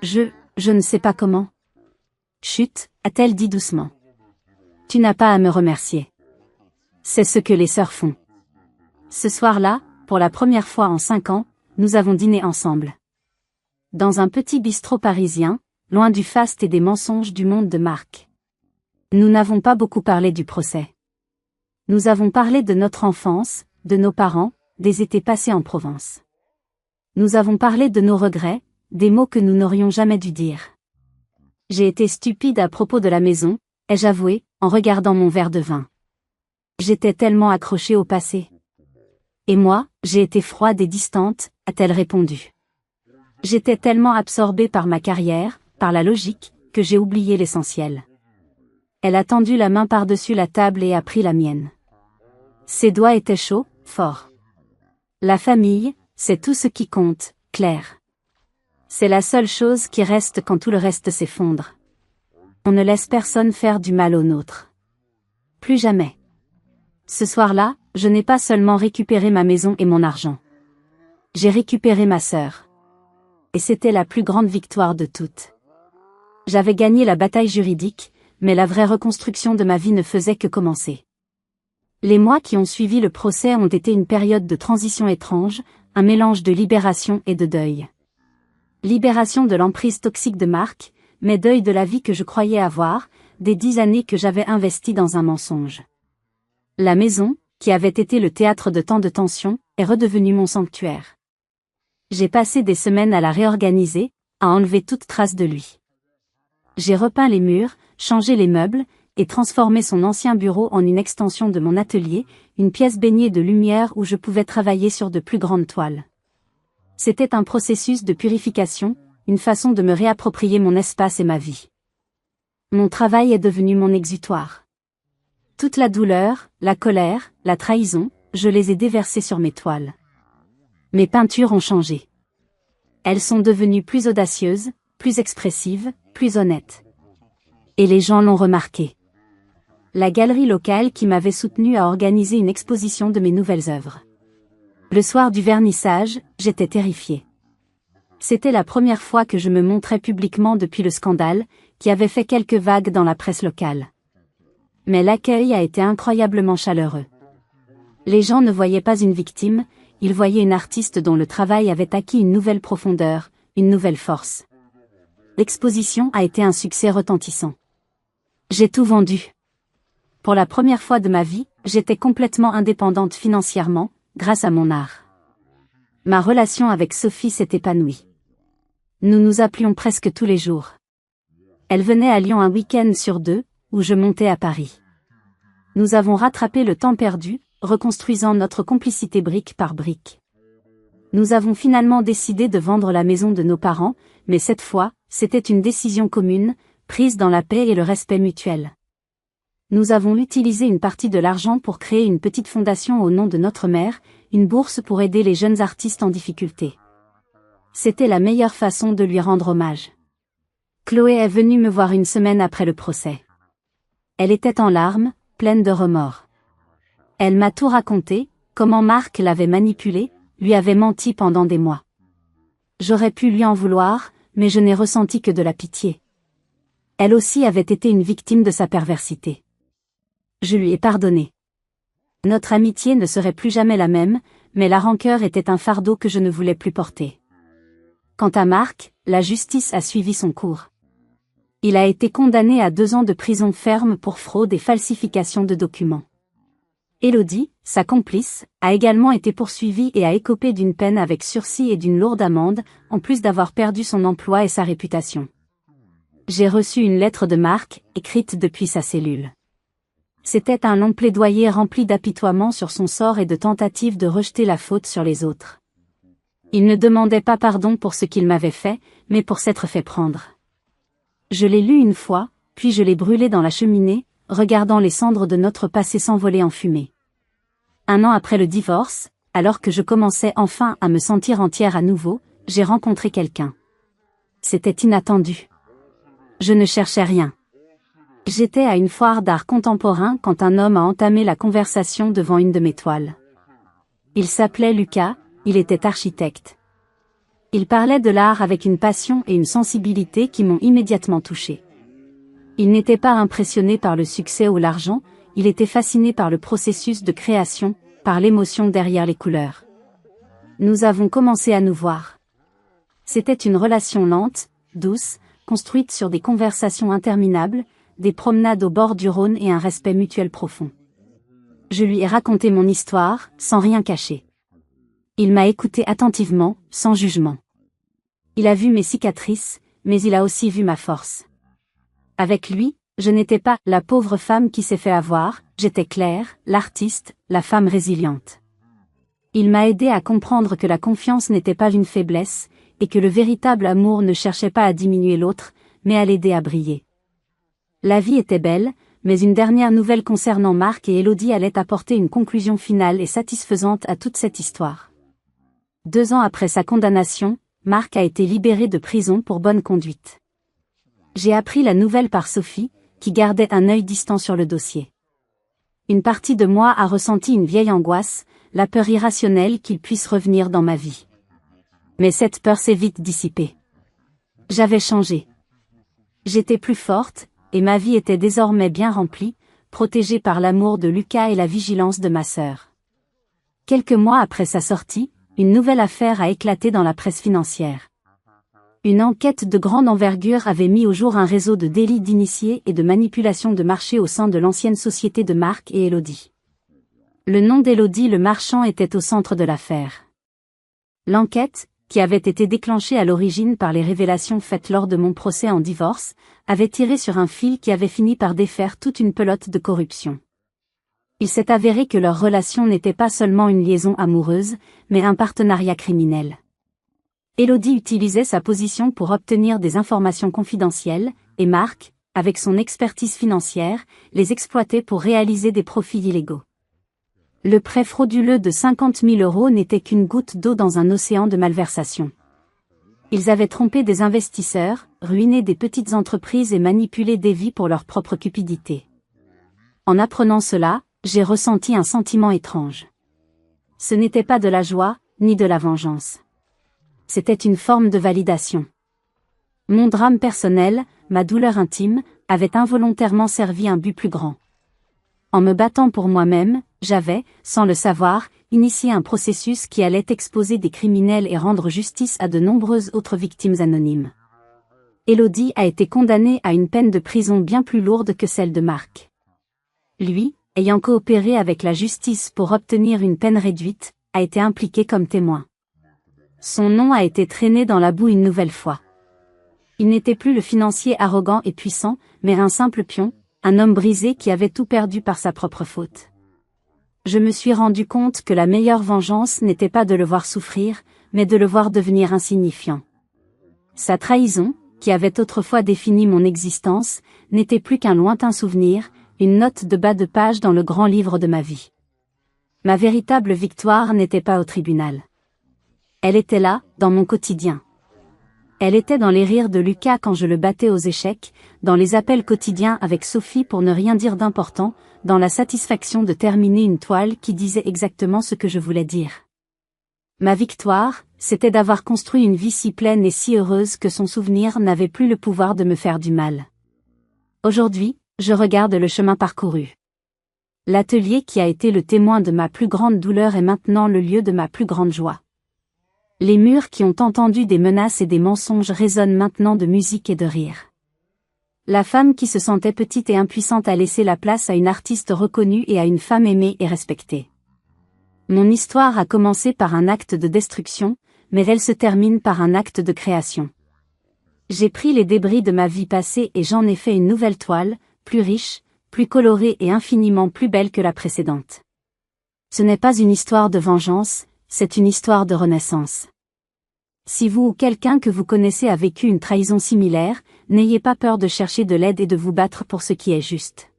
Je ne sais pas comment. Chut, a-t-elle dit doucement. Tu n'as pas à me remercier. C'est ce que les sœurs font. Ce soir-là, pour la première fois en 5 ans, nous avons dîné ensemble. Dans un petit bistrot parisien, loin du faste et des mensonges du monde de Marc. Nous n'avons pas beaucoup parlé du procès. Nous avons parlé de notre enfance, de nos parents, des étés passés en Provence. Nous avons parlé de nos regrets, des mots que nous n'aurions jamais dû dire. J'ai été stupide à propos de la maison, ai-je avoué, en regardant mon verre de vin. J'étais tellement accrochée au passé. Et moi, j'ai été froide et distante, a-t-elle répondu. J'étais tellement absorbée par ma carrière, par la logique, que j'ai oublié l'essentiel. Elle a tendu la main par-dessus la table et a pris la mienne. Ses doigts étaient chauds, forts. La famille, c'est tout ce qui compte, Claire. C'est la seule chose qui reste quand tout le reste s'effondre. On ne laisse personne faire du mal au nôtre. Plus jamais. Ce soir-là, je n'ai pas seulement récupéré ma maison et mon argent. J'ai récupéré ma sœur. Et c'était la plus grande victoire de toutes. J'avais gagné la bataille juridique, mais la vraie reconstruction de ma vie ne faisait que commencer. Les mois qui ont suivi le procès ont été une période de transition étrange, un mélange de libération et de deuil. Libération de l'emprise toxique de Marc, mais deuil de la vie que je croyais avoir, des 10 années que j'avais investies dans un mensonge. La maison, qui avait été le théâtre de tant de tensions, est redevenue mon sanctuaire. J'ai passé des semaines à la réorganiser, à enlever toute trace de lui. J'ai repeint les murs, changé les meubles, et transformé son ancien bureau en une extension de mon atelier, une pièce baignée de lumière où je pouvais travailler sur de plus grandes toiles. C'était un processus de purification, une façon de me réapproprier mon espace et ma vie. Mon travail est devenu mon exutoire. Toute la douleur, la colère, la trahison, je les ai déversées sur mes toiles. Mes peintures ont changé. Elles sont devenues plus audacieuses, plus expressives, plus honnêtes. Et les gens l'ont remarqué. La galerie locale qui m'avait soutenue a organisé une exposition de mes nouvelles œuvres. Le soir du vernissage, j'étais terrifiée. C'était la première fois que je me montrais publiquement depuis le scandale, qui avait fait quelques vagues dans la presse locale. Mais l'accueil a été incroyablement chaleureux. Les gens ne voyaient pas une victime, ils voyaient une artiste dont le travail avait acquis une nouvelle profondeur, une nouvelle force. L'exposition a été un succès retentissant. J'ai tout vendu. Pour la première fois de ma vie, j'étais complètement indépendante financièrement, grâce à mon art. Ma relation avec Sophie s'est épanouie. Nous nous appelions presque tous les jours. Elle venait à Lyon un week-end sur 2, où je montais à Paris. Nous avons rattrapé le temps perdu, reconstruisant notre complicité brique par brique. Nous avons finalement décidé de vendre la maison de nos parents, mais cette fois, c'était une décision commune, prise dans la paix et le respect mutuel. Nous avons utilisé une partie de l'argent pour créer une petite fondation au nom de notre mère, une bourse pour aider les jeunes artistes en difficulté. C'était la meilleure façon de lui rendre hommage. Chloé est venue me voir une semaine après le procès. Elle était en larmes, pleine de remords. Elle m'a tout raconté, comment Marc l'avait manipulée, lui avait menti pendant des mois. J'aurais pu lui en vouloir, mais je n'ai ressenti que de la pitié. Elle aussi avait été une victime de sa perversité. Je lui ai pardonné. Notre amitié ne serait plus jamais la même, mais la rancœur était un fardeau que je ne voulais plus porter. Quant à Marc, la justice a suivi son cours. Il a été condamné à 2 ans de prison ferme pour fraude et falsification de documents. Élodie, sa complice, a également été poursuivie et a écopé d'une peine avec sursis et d'une lourde amende, en plus d'avoir perdu son emploi et sa réputation. J'ai reçu une lettre de Marc, écrite depuis sa cellule. C'était un long plaidoyer rempli d'apitoiement sur son sort et de tentatives de rejeter la faute sur les autres. Il ne demandait pas pardon pour ce qu'il m'avait fait, mais pour s'être fait prendre. Je l'ai lu une fois, puis je l'ai brûlé dans la cheminée, regardant les cendres de notre passé s'envoler en fumée. 1 an après le divorce, alors que je commençais enfin à me sentir entière à nouveau, j'ai rencontré quelqu'un. C'était inattendu. Je ne cherchais rien. J'étais à une foire d'art contemporain quand un homme a entamé la conversation devant une de mes toiles. Il s'appelait Lucas, il était architecte. Il parlait de l'art avec une passion et une sensibilité qui m'ont immédiatement touchée. Il n'était pas impressionné par le succès ou l'argent, il était fasciné par le processus de création, par l'émotion derrière les couleurs. Nous avons commencé à nous voir. C'était une relation lente, douce, construite sur des conversations interminables, des promenades au bord du Rhône et un respect mutuel profond. Je lui ai raconté mon histoire, sans rien cacher. Il m'a écouté attentivement, sans jugement. Il a vu mes cicatrices, mais il a aussi vu ma force. Avec lui, je n'étais pas la pauvre femme qui s'est fait avoir, j'étais Claire, l'artiste, la femme résiliente. Il m'a aidé à comprendre que la confiance n'était pas une faiblesse, et que le véritable amour ne cherchait pas à diminuer l'autre, mais à l'aider à briller. La vie était belle, mais une dernière nouvelle concernant Marc et Élodie allait apporter une conclusion finale et satisfaisante à toute cette histoire. 2 ans après sa condamnation, Marc a été libéré de prison pour bonne conduite. J'ai appris la nouvelle par Sophie, qui gardait un œil distant sur le dossier. Une partie de moi a ressenti une vieille angoisse, la peur irrationnelle qu'il puisse revenir dans ma vie. Mais cette peur s'est vite dissipée. J'avais changé. J'étais plus forte, et ma vie était désormais bien remplie, protégée par l'amour de Lucas et la vigilance de ma sœur. Quelques mois après sa sortie, une nouvelle affaire a éclaté dans la presse financière. Une enquête de grande envergure avait mis au jour un réseau de délits d'initiés et de manipulation de marché au sein de l'ancienne société de Marc et Élodie. Le nom d'Élodie le marchand était au centre de l'affaire. L'enquête, qui avait été déclenchée à l'origine par les révélations faites lors de mon procès en divorce, avait tiré sur un fil qui avait fini par défaire toute une pelote de corruption. Il s'est avéré que leur relation n'était pas seulement une liaison amoureuse, mais un partenariat criminel. Élodie utilisait sa position pour obtenir des informations confidentielles, et Marc, avec son expertise financière, les exploitait pour réaliser des profits illégaux. Le prêt frauduleux de 50 000 € n'était qu'une goutte d'eau dans un océan de malversation. Ils avaient trompé des investisseurs, ruiné des petites entreprises et manipulé des vies pour leur propre cupidité. En apprenant cela, j'ai ressenti un sentiment étrange. Ce n'était pas de la joie, ni de la vengeance. C'était une forme de validation. Mon drame personnel, ma douleur intime, avait involontairement servi un but plus grand. En me battant pour moi-même, j'avais, sans le savoir, initié un processus qui allait exposer des criminels et rendre justice à de nombreuses autres victimes anonymes. Élodie a été condamnée à une peine de prison bien plus lourde que celle de Marc. Lui, ayant coopéré avec la justice pour obtenir une peine réduite, a été impliqué comme témoin. Son nom a été traîné dans la boue une nouvelle fois. Il n'était plus le financier arrogant et puissant, mais un simple pion, un homme brisé qui avait tout perdu par sa propre faute. Je me suis rendu compte que la meilleure vengeance n'était pas de le voir souffrir, mais de le voir devenir insignifiant. Sa trahison, qui avait autrefois défini mon existence, n'était plus qu'un lointain souvenir, une note de bas de page dans le grand livre de ma vie. Ma véritable victoire n'était pas au tribunal. Elle était là, dans mon quotidien. Elle était dans les rires de Lucas quand je le battais aux échecs, dans les appels quotidiens avec Sophie pour ne rien dire d'important, dans la satisfaction de terminer une toile qui disait exactement ce que je voulais dire. Ma victoire, c'était d'avoir construit une vie si pleine et si heureuse que son souvenir n'avait plus le pouvoir de me faire du mal. Aujourd'hui, je regarde le chemin parcouru. L'atelier qui a été le témoin de ma plus grande douleur est maintenant le lieu de ma plus grande joie. Les murs qui ont entendu des menaces et des mensonges résonnent maintenant de musique et de rire. La femme qui se sentait petite et impuissante a laissé la place à une artiste reconnue et à une femme aimée et respectée. Mon histoire a commencé par un acte de destruction, mais elle se termine par un acte de création. J'ai pris les débris de ma vie passée et j'en ai fait une nouvelle toile, plus riche, plus colorée et infiniment plus belle que la précédente. Ce n'est pas une histoire de vengeance, c'est une histoire de renaissance. Si vous ou quelqu'un que vous connaissez a vécu une trahison similaire, n'ayez pas peur de chercher de l'aide et de vous battre pour ce qui est juste.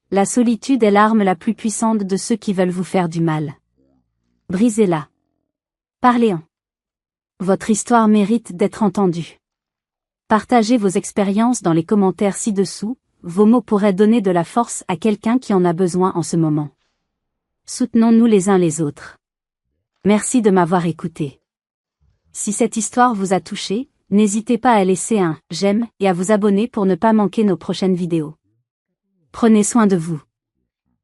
La solitude est l'arme la plus puissante de ceux qui veulent vous faire du mal. Brisez-la. Parlez-en. Votre histoire mérite d'être entendue. Partagez vos expériences dans les commentaires ci-dessous, vos mots pourraient donner de la force à quelqu'un qui en a besoin en ce moment. Soutenons-nous les uns les autres. Merci de m'avoir écouté. Si cette histoire vous a touché, n'hésitez pas à laisser un « j'aime » et à vous abonner pour ne pas manquer nos prochaines vidéos. Prenez soin de vous.